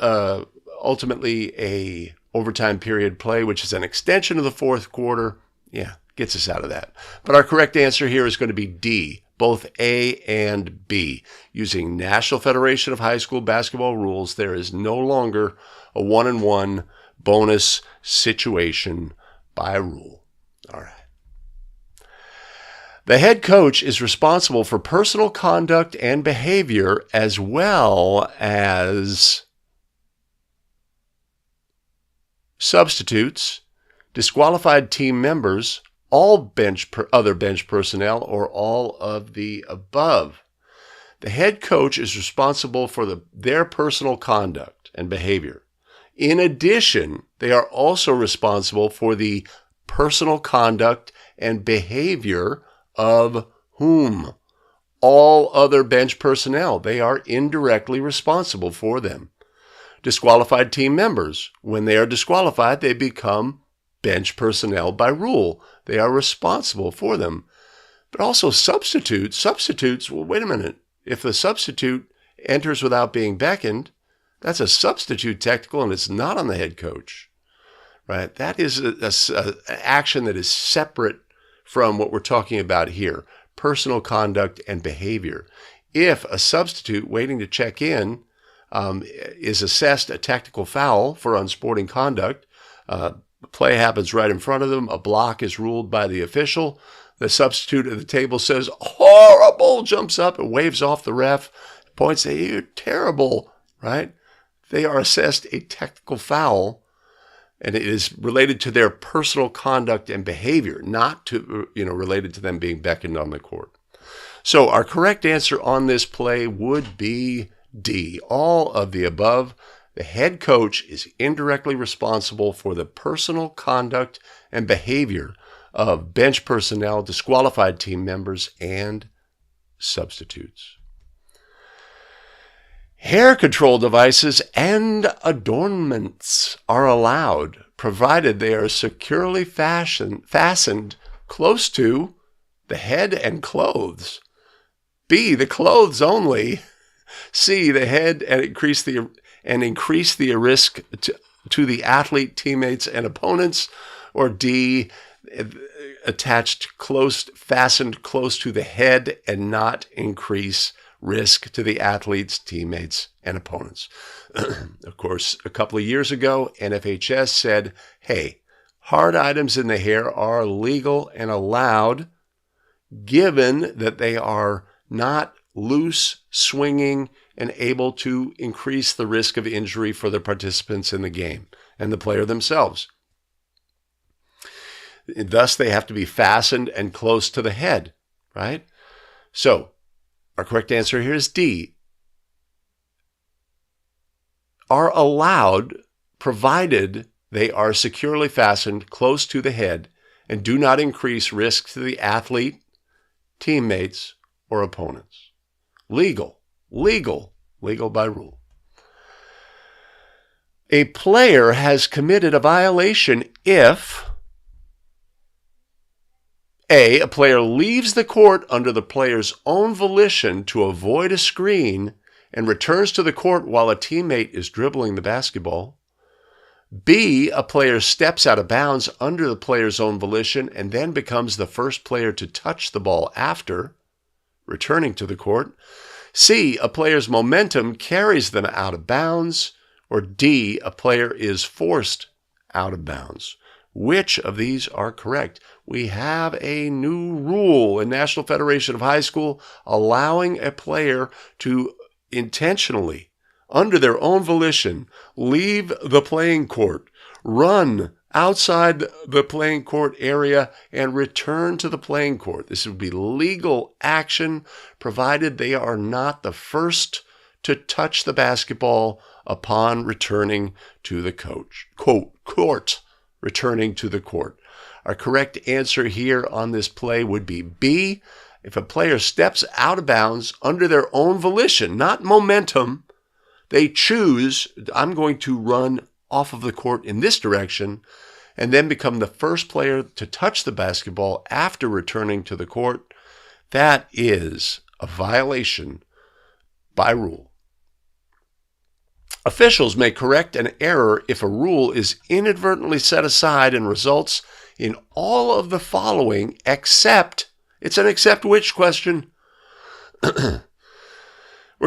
ultimately a overtime period play, which is an extension of the 4th quarter, gets us out of that. But our correct answer here is going to be D, both A and B. Using National Federation of High School Basketball rules, there is no longer a 1-and-1 bonus situation by rule. All right. The head coach is responsible for personal conduct and behavior as well as substitutes, disqualified team members, all other bench personnel, or all of the above. The head coach is responsible for their personal conduct and behavior. In addition, they are also responsible for the personal conduct and behavior of whom? All other bench personnel. They are indirectly responsible for them. Disqualified team members. When they are disqualified, they become bench personnel by rule. They are responsible for them. But also substitutes. Substitutes, well, wait a minute. If the substitute enters without being beckoned, that's a substitute technical and it's not on the head coach. Right? That is an action that is separate from what we're talking about here, personal conduct and behavior. If a substitute waiting to check in is assessed a technical foul for unsporting conduct, the play happens right in front of them, a block is ruled by the official, the substitute at the table says, horrible, jumps up and waves off the ref, points at you, terrible, right? They are assessed a technical foul, and it is related to their personal conduct and behavior, not to, related to them being beckoned on the court. So our correct answer on this play would be D, all of the above. The head coach is indirectly responsible for the personal conduct and behavior of bench personnel, disqualified team members, and substitutes. Hair control devices and adornments are allowed, provided they are securely fastened close to the head and clothes. B, the clothes only. C, the head and increase the risk to the athlete, teammates, and opponents. Or D, fastened close to the head and not increase risk to the athletes, teammates, and opponents. Of course, a couple of years ago, NFHS said, hey, hard items in the hair are legal and allowed, given that they are not loose, swinging, and able to increase the risk of injury for the participants in the game and the player themselves. Thus, they have to be fastened and close to the head, right? So, our correct answer here is D. Are allowed, provided they are securely fastened close to the head and do not increase risk to the athlete, teammates, or opponents. Legal by rule. A player has committed a violation if A, a player leaves the court under the player's own volition to avoid a screen and returns to the court while a teammate is dribbling the basketball. B, a player steps out of bounds under the player's own volition and then becomes the first player to touch the ball after returning to the court. C, a player's momentum carries them out of bounds. Or D, a player is forced out of bounds. Which of these are correct? We have a new rule in National Federation of High School allowing a player to intentionally, under their own volition, leave the playing court, run outside the playing court area and return to the playing court. This would be legal action, provided they are not the first to touch the basketball upon returning to the court, returning to the court. Our correct answer here on this play would be B. If a player steps out of bounds under their own volition, not momentum, they choose, I'm going to run off of the court in this direction, and then become the first player to touch the basketball after returning to the court, that is a violation by rule. Officials may correct an error if a rule is inadvertently set aside and results in all of the following except, it's an except which question? This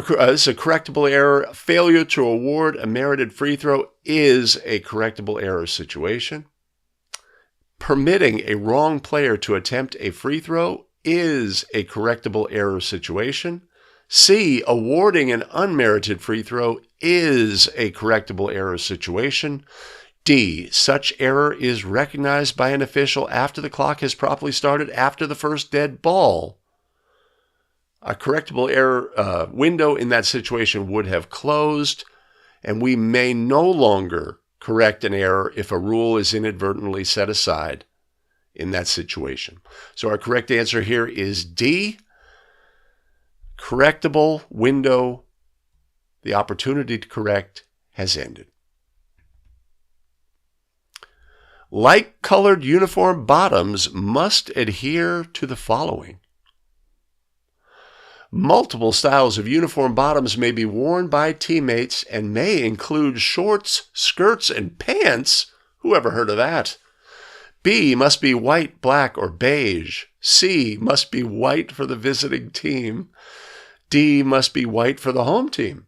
is a correctable error. Failure to award a merited free throw is a correctable error situation. Permitting a wrong player to attempt a free throw is a correctable error situation. C, awarding an unmerited free throw is a correctable error situation. D, such error is recognized by an official after the clock has properly started after the first dead ball. A correctable error window in that situation would have closed, and we may no longer correct an error if a rule is inadvertently set aside in that situation. So our correct answer here is D. Correctable window, the opportunity to correct has ended. Like-colored uniform bottoms must adhere to the following. Multiple styles of uniform bottoms may be worn by teammates and may include shorts, skirts, and pants. Who ever heard of that? B, must be white, black, or beige. C, must be white for the visiting team. D, must be white for the home team.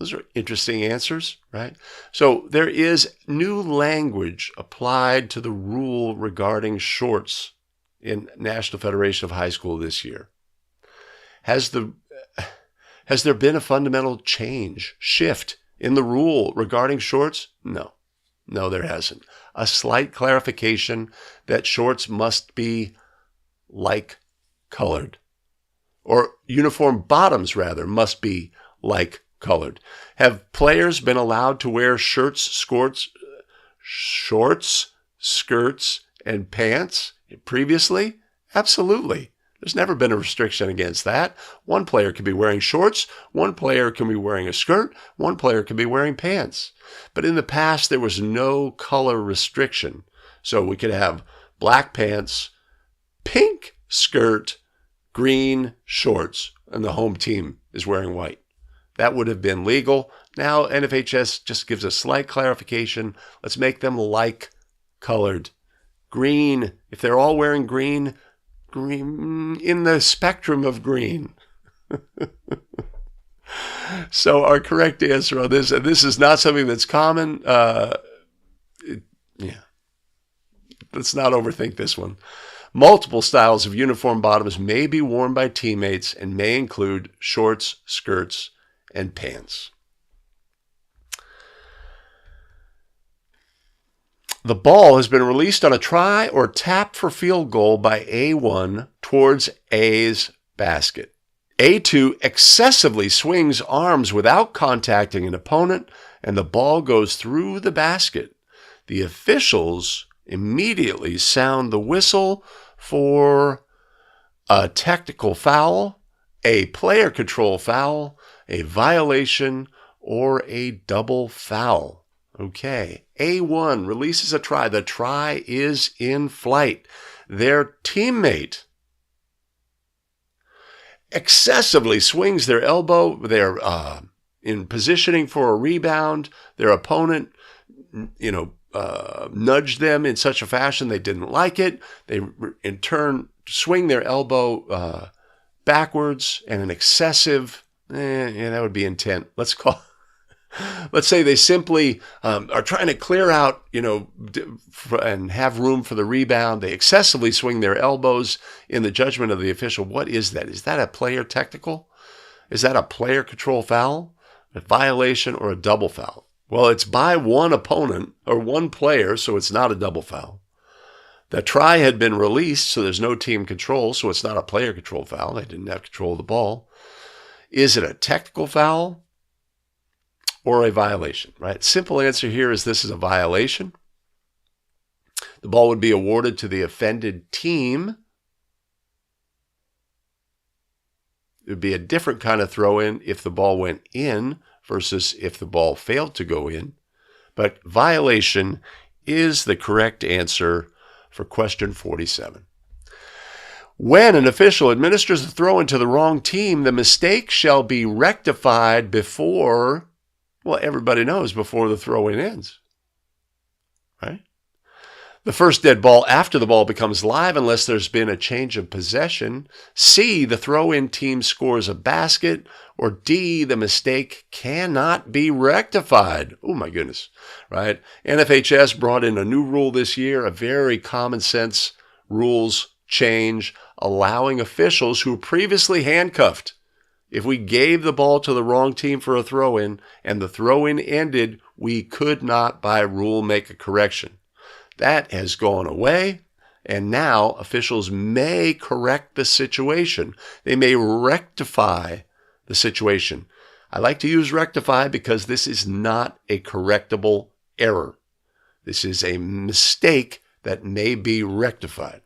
Those are interesting answers, right? So there is new language applied to the rule regarding shorts in National Federation of High School this year. Has there been a fundamental shift in the rule regarding shorts? No, there hasn't. A slight clarification that shorts must be like-colored, or uniform bottoms, rather, must be like-colored. Have players been allowed to wear shorts, skirts, and pants previously? Absolutely. There's never been a restriction against that. One player can be wearing shorts, one player can be wearing a skirt, one player can be wearing pants. But in the past, there was no color restriction. So we could have black pants, pink skirt, green shorts, and the home team is wearing white. That would have been legal. Now NFHS just gives a slight clarification. Let's make them like-colored. Green, if they're all wearing green in the spectrum of green. So our correct answer on this, and this is not something that's common, let's not overthink this one. Multiple styles of uniform bottoms may be worn by teammates and may include shorts, skirts, and pants. The ball has been released on a try or tap for field goal by A1 towards A's basket. A2 excessively swings arms without contacting an opponent, and the ball goes through the basket. The officials immediately sound the whistle for a technical foul, a player control foul, a violation, or a double foul. Okay, A1 releases a try. The try is in flight. Their teammate excessively swings their elbow. They're in positioning for a rebound. Their opponent, nudged them in such a fashion they didn't like it. They, in turn, swing their elbow backwards, and an excessive, that would be intent. Let's say they simply are trying to clear out, and have room for the rebound. They excessively swing their elbows in the judgment of the official. What is that? Is that a player technical? Is that a player control foul, a violation, or a double foul? Well, it's by one opponent or one player, so it's not a double foul. The try had been released, so there's no team control, so it's not a player control foul. They didn't have control of the ball. Is it a technical foul or a violation, right? Simple answer here is this is a violation. The ball would be awarded to the offended team. It would be a different kind of throw-in if the ball went in versus if the ball failed to go in. But violation is the correct answer for question 47. When an official administers a throw-in to the wrong team, the mistake shall be rectified before, well, everybody knows, before the throw-in ends, right? The first dead ball after the ball becomes live unless there's been a change of possession. C, the throw-in team scores a basket. Or D, the mistake cannot be rectified. Oh, my goodness, right? NFHS brought in a new rule this year, a very common sense rules change, allowing officials who were previously handcuffed, if we gave the ball to the wrong team for a throw-in and the throw-in ended, we could not by rule make a correction. That has gone away, and now officials may correct the situation. They may rectify the situation. I like to use rectify because this is not a correctable error. This is a mistake that may be rectified,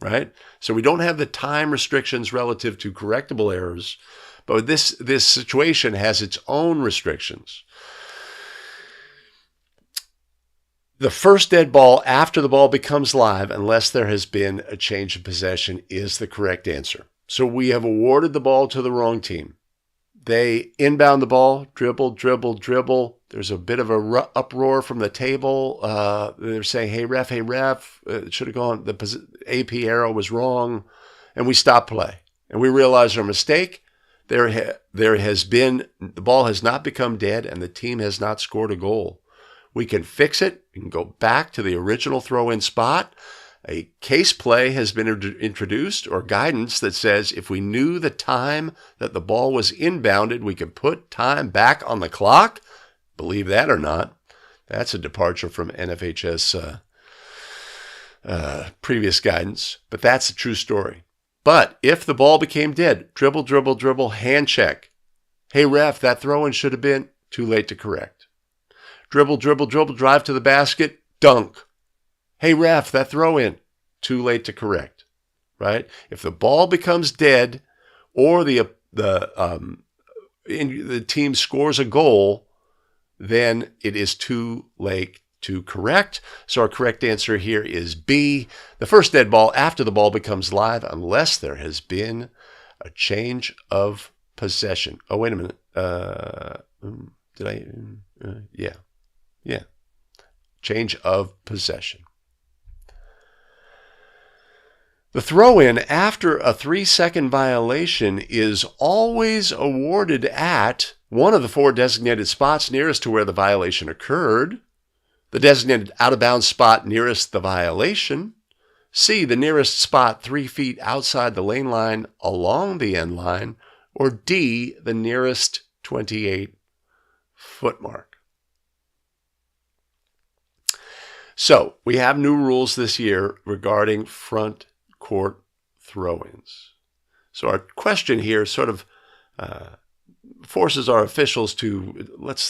right? So we don't have the time restrictions relative to correctable errors, but this situation has its own restrictions. The first dead ball after the ball becomes live, unless there has been a change of possession, is the correct answer. So we have awarded the ball to the wrong team. They inbound the ball, dribble, dribble, dribble. There's a bit of a uproar from the table. They're saying, hey, ref, it should have gone. The AP arrow was wrong. And we stop play. And we realize our mistake. There has been, the ball has not become dead and the team has not scored a goal. We can fix it. We can go back to the original throw-in spot. A case play has been introduced or guidance that says if we knew the time that the ball was inbounded, we could put time back on the clock. Believe that or not, that's a departure from NFHS previous guidance, but that's a true story. But if the ball became dead, dribble, dribble, dribble, hand check. Hey, ref, that throw-in should have been too late to correct. Dribble, dribble, dribble, drive to the basket, dunk. Hey, ref, that throw in, too late to correct, right? If the ball becomes dead or the team scores a goal, then it is too late to correct. So our correct answer here is B, the first dead ball after the ball becomes live unless there has been a change of possession. Oh, wait a minute. Yeah. Change of possession. The throw-in after a 3-second violation is always awarded at one of the 4 designated spots nearest to where the violation occurred, the designated out-of-bounds spot nearest the violation, C, the nearest spot 3 feet outside the lane line along the end line, or D, the nearest 28-foot mark. So we have new rules this year regarding front court throw-ins. So our question here sort of forces our officials to let's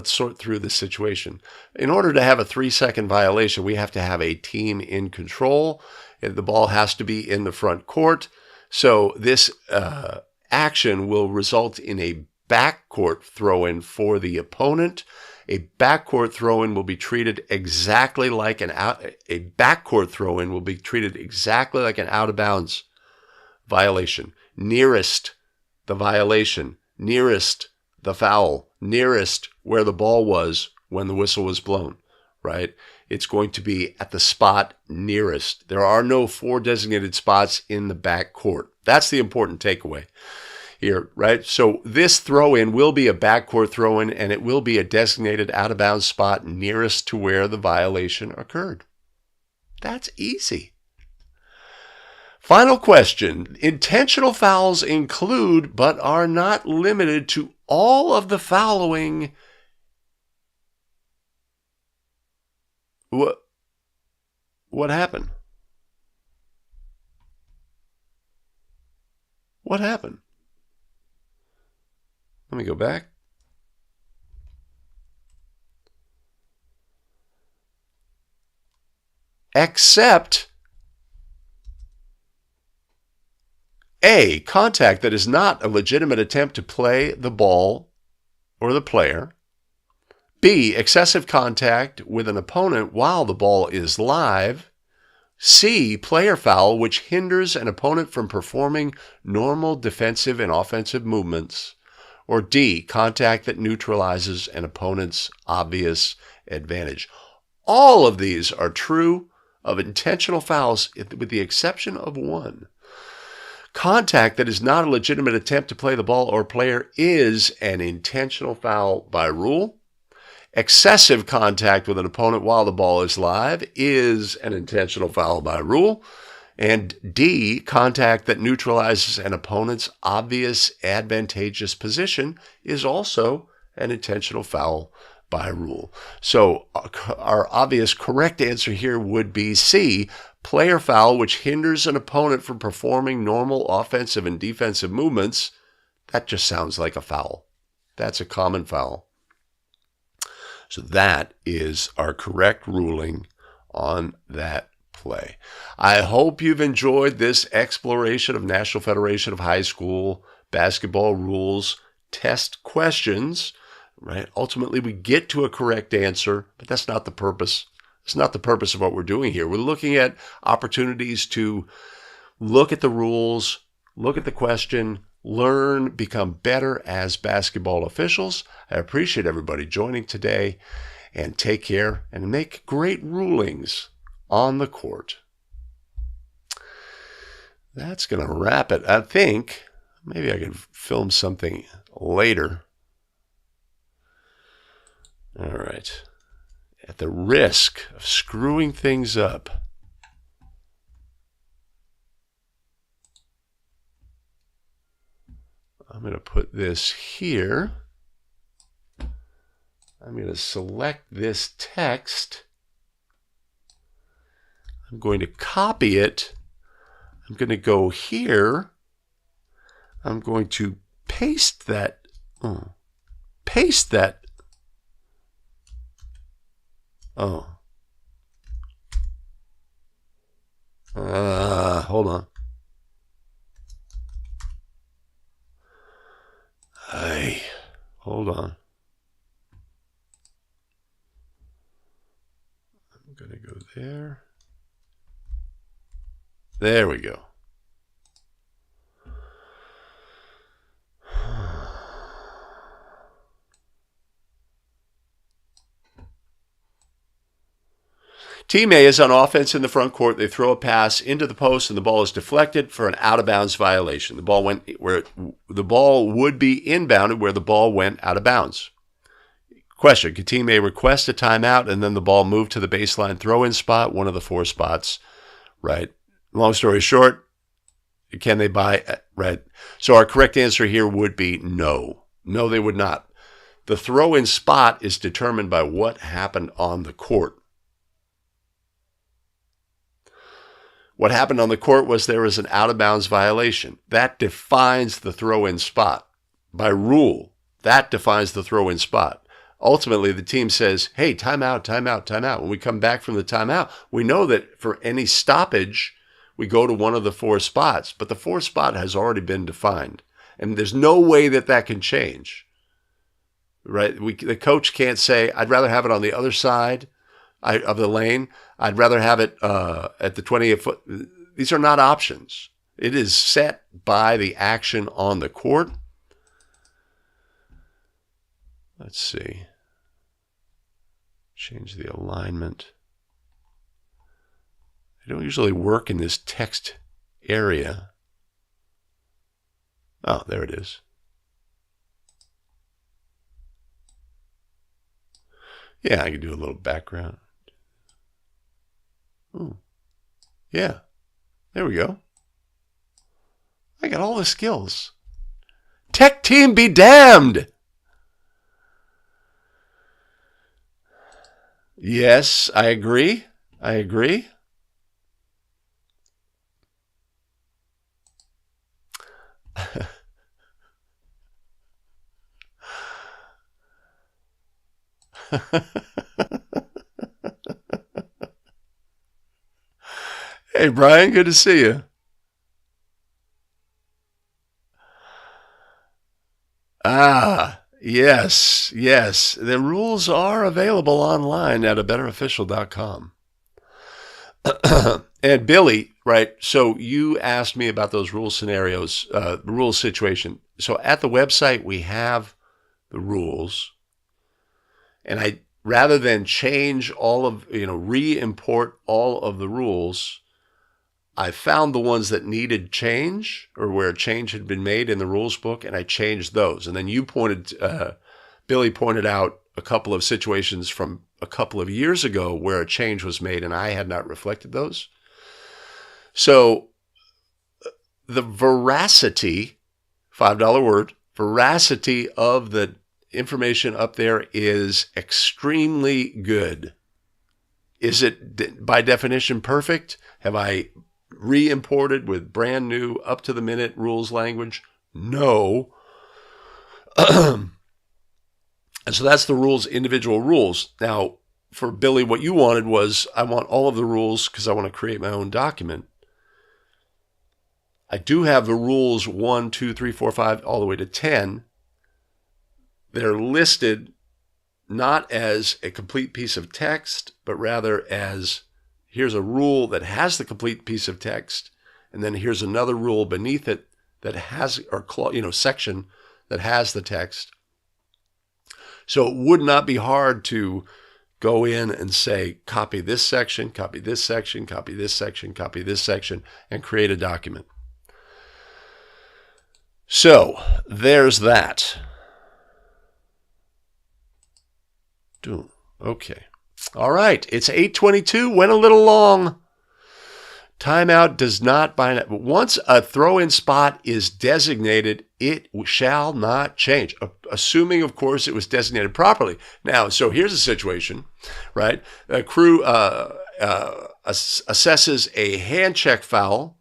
sort through this situation. In order to have a 3-second violation, we have to have a team in control. The ball has to be in the front court. So this action will result in a backcourt throw-in for the opponent. A backcourt throw-in will be treated exactly like an out-of-bounds violation. Nearest the violation, nearest the foul, nearest where the ball was when the whistle was blown, right? It's going to be at the spot nearest. There are no 4 designated spots in the backcourt. That's the important takeaway here, right? So this throw-in will be a backcourt throw-in, and it will be a designated out-of-bounds spot nearest to where the violation occurred. That's easy. Final question. Intentional fouls include, but are not limited to, all of the following What happened? What happened? Let me go back. Except A, contact that is not a legitimate attempt to play the ball or the player. B, excessive contact with an opponent while the ball is live. C, player foul, which hinders an opponent from performing normal defensive and offensive movements. Or D, contact that neutralizes an opponent's obvious advantage. All of these are true of intentional fouls, with the exception of one. Contact that is not a legitimate attempt to play the ball or player is an intentional foul by rule. Excessive contact with an opponent while the ball is live is an intentional foul by rule. And D, contact that neutralizes an opponent's obvious advantageous position is also an intentional foul by rule. So our obvious correct answer here would be C, player foul, which hinders an opponent from performing normal offensive and defensive movements. That just sounds like a foul. That's a common foul. So that is our correct ruling on that play. I hope you've enjoyed this exploration of National Federation of High School Basketball Rules test questions. Right? Ultimately, we get to a correct answer, but that's not the purpose. It's not the purpose of what we're doing here. We're looking at opportunities to look at the rules, look at the question, learn, become better as basketball officials. I appreciate everybody joining today, and take care and make great rulings on the court. That's going to wrap it. I think maybe I could film something later. All right. At the risk of screwing things up, I'm going to put this here. I'm going to select this text. I'm going to copy it. I'm going to go here. I'm going to paste that. Paste that. Hold on. Hey, hold on. I'm going to go there. There we go. Team A is on offense in the front court. They throw a pass into the post, and the ball is deflected for an out-of-bounds violation. The ball went where the ball would be inbounded, where the ball went out of bounds. Question: can Team A request a timeout and then the ball move to the baseline throw-in spot, one of the 4 spots? Right. Long story short, can they buy? Right. So our correct answer here would be no. No, they would not. The throw-in spot is determined by what happened on the court. What happened on the court was there was an out-of-bounds violation. That defines the throw-in spot. By rule, that defines the throw-in spot. Ultimately, the team says, hey, timeout, timeout, timeout. When we come back from the timeout, we know that for any stoppage, we go to one of the 4 spots. But the 4th spot has already been defined. And there's no way that that can change. Right? The coach can't say, I'd rather have it on the other side of the lane. I'd rather have it at the 20th foot. These are not options. It is set by the action on the court. Let's see. Change the alignment. I don't usually work in this text area. Oh, there it is. Yeah, I can do a little background. Ooh. Yeah, there we go. I got all the skills. Tech team be damned! Yes, I agree. I agree. Hey, Brian, good to see you. Ah, yes, yes. The rules are available online at abetterofficial.com. And Billy, right? So you asked me about those rule scenarios, rule situation. So at the website, we have the rules. And I, rather than change all of, re-import all of the rules, I found the ones that needed change or where a change had been made in the rules book, and I changed those. And then Billy pointed out a couple of situations from a couple of years ago where a change was made, and I had not reflected those. So the veracity, $5 word, veracity of the information up there is extremely good. Is it by definition perfect? Have I re-imported with brand new up to the minute rules language? No. And so that's the rules, individual rules. Now, for Billy, what you wanted was, I want all of the rules because I want to create my own document. I do have the rules 1, 2, 3, 4, 5, all the way to 10. They're listed not as a complete piece of text, but rather as here's a rule that has the complete piece of text, and then here's another rule beneath it that has, or section that has the text. So it would not be hard to go in and say, copy this section, copy this section, copy this section, copy this section, and create a document. So there's that. Okay. All right. It's 8:22. Went a little long. Timeout does not bind. Once a throw-in spot is designated, it shall not change, assuming, of course, it was designated properly. Now, so here's a situation, right? A crew assesses a hand check foul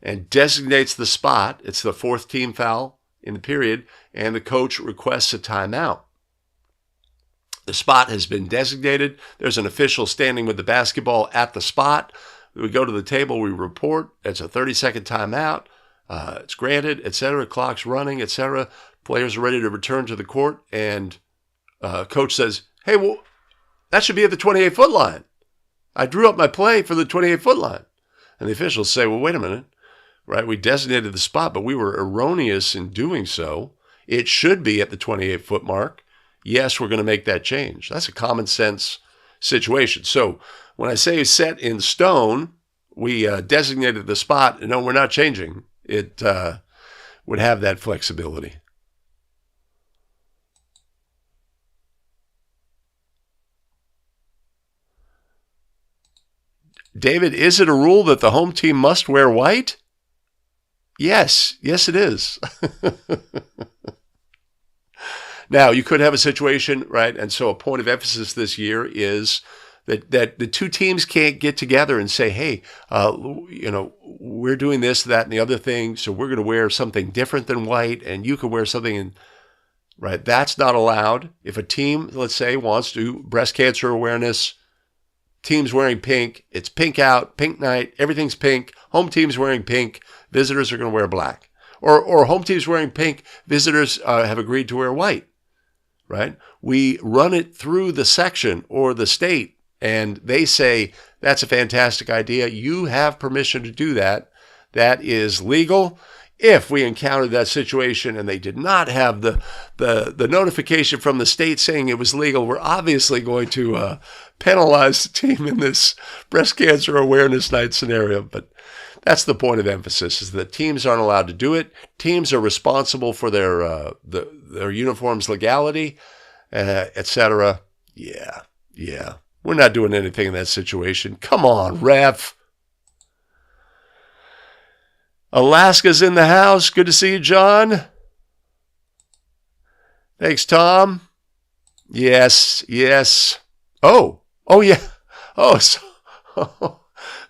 and designates the spot. It's the fourth team foul in the period, and the coach requests a timeout. The spot has been designated. There's an official standing with the basketball at the spot. We go to the table, we report. It's a 30-second timeout. It's granted, etc. Clock's running, etc. Players are ready to return to the court, and coach says, hey, well, that should be at the 28-foot line. I drew up my play for the 28-foot line. And the officials say, well, wait a minute. Right? We designated the spot, but we were erroneous in doing so. It should be at the 28-foot mark. Yes, we're going to make that change. That's a common sense situation. So when I say set in stone, we designated the spot. No, we're not changing. It would have that flexibility. David, is it a rule that the home team must wear white? Yes. Yes, it is. Now, you could have a situation, right? And so a point of emphasis this year is that the two teams can't get together and say, hey, we're doing this, that, and the other thing, so we're going to wear something different than white, and you can wear something, right? That's not allowed. If a team, let's say, wants to do breast cancer awareness, team's wearing pink, it's pink out, pink night, everything's pink, home team's wearing pink, visitors are going to wear black. Or home team's wearing pink, visitors have agreed to wear white. Right? We run it through the section or the state, and they say, that's a fantastic idea. You have permission to do that. That is legal. If we encountered that situation and they did not have the notification from the state saying it was legal, we're obviously going to penalize the team in this breast cancer awareness night scenario. But that's the point of emphasis, is that teams aren't allowed to do it. Teams are responsible for their uniforms' legality, etc. Yeah. We're not doing anything in that situation. Come on, ref. Alaska's in the house. Good to see you, John. Thanks, Tom. Yes. Oh yeah. Oh, so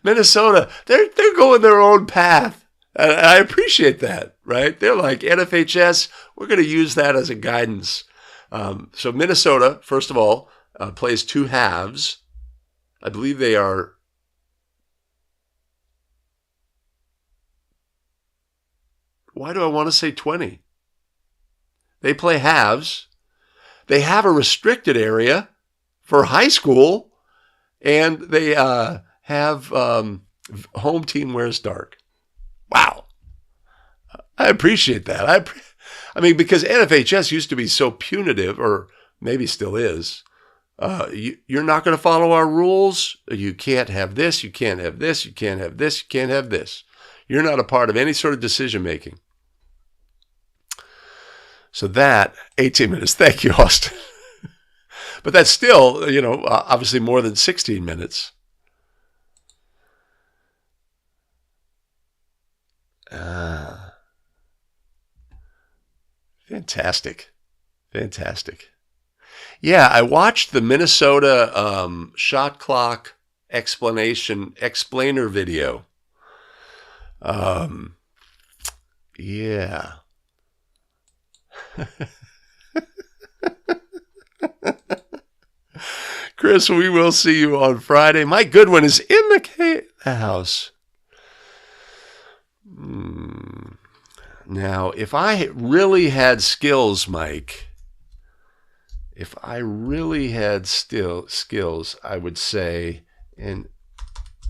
Minnesota, they're going their own path. And I appreciate that, right? They're like, NFHS, we're going to use that as a guidance. So Minnesota, first of all, plays 2 halves. I believe they are. Why do I want to say 20? They play halves. They have a restricted area for high school, and they have home team wears dark. Wow. I appreciate that. I mean, because NFHS used to be so punitive, or maybe still is. You're not going to follow our rules. You can't have this. You can't have this. You can't have this. You can't have this. You're not a part of any sort of decision making. So that, 18 minutes. Thank you, Austin. But that's still, obviously more than 16 minutes. Fantastic. Fantastic. Yeah, I watched the Minnesota shot clock explainer video. Yeah. Chris, we will see you on Friday. My good one is in the house. Now, if I really had skills, Mike, if I really had skills, I would say in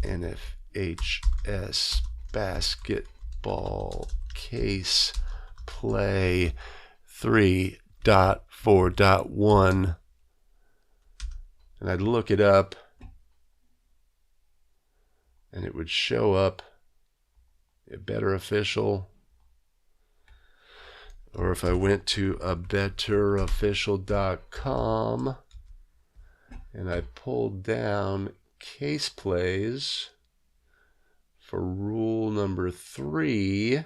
NFHS Basketball Case Play 3.4.1, and I'd look it up, and it would show up a better official. Or if I went to abetterofficial.com and I pulled down case plays for rule number 3,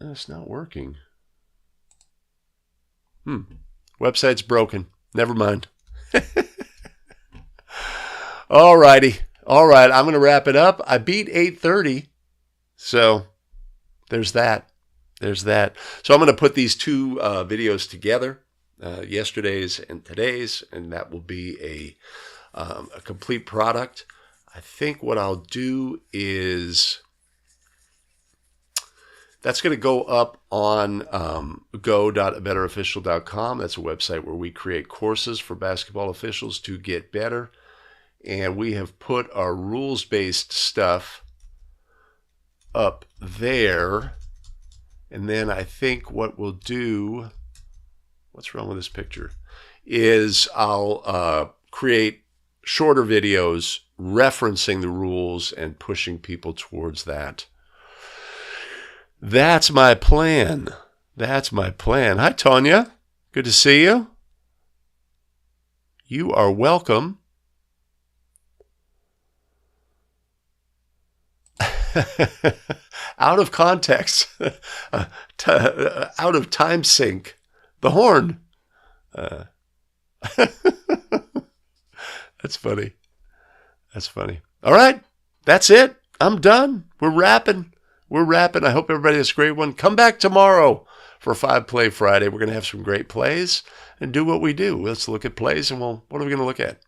it's not working. Website's broken. Never mind. All righty. All right, I'm going to wrap it up. I beat 8:30, so there's that. There's that. So I'm going to put these 2 videos together, yesterday's and today's, and that will be a complete product. I think what I'll do is that's going to go up on go.abetterofficial.com. That's a website where we create courses for basketball officials to get better. And we have put our rules-based stuff up there. And then I think what we'll do, what's wrong with this picture, is I'll create shorter videos referencing the rules and pushing people towards that. That's my plan. That's my plan. Hi, Tonya. Good to see you. You are welcome. Out of context, out of time sync, the horn. That's funny. That's funny. All right, that's it. I'm done. We're wrapping. I hope everybody has a great one. Come back tomorrow for 5 Play Friday. We're going to have some great plays and do what we do. Let's look at plays, and what are we going to look at?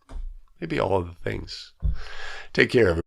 Maybe all of the things. Take care, everybody.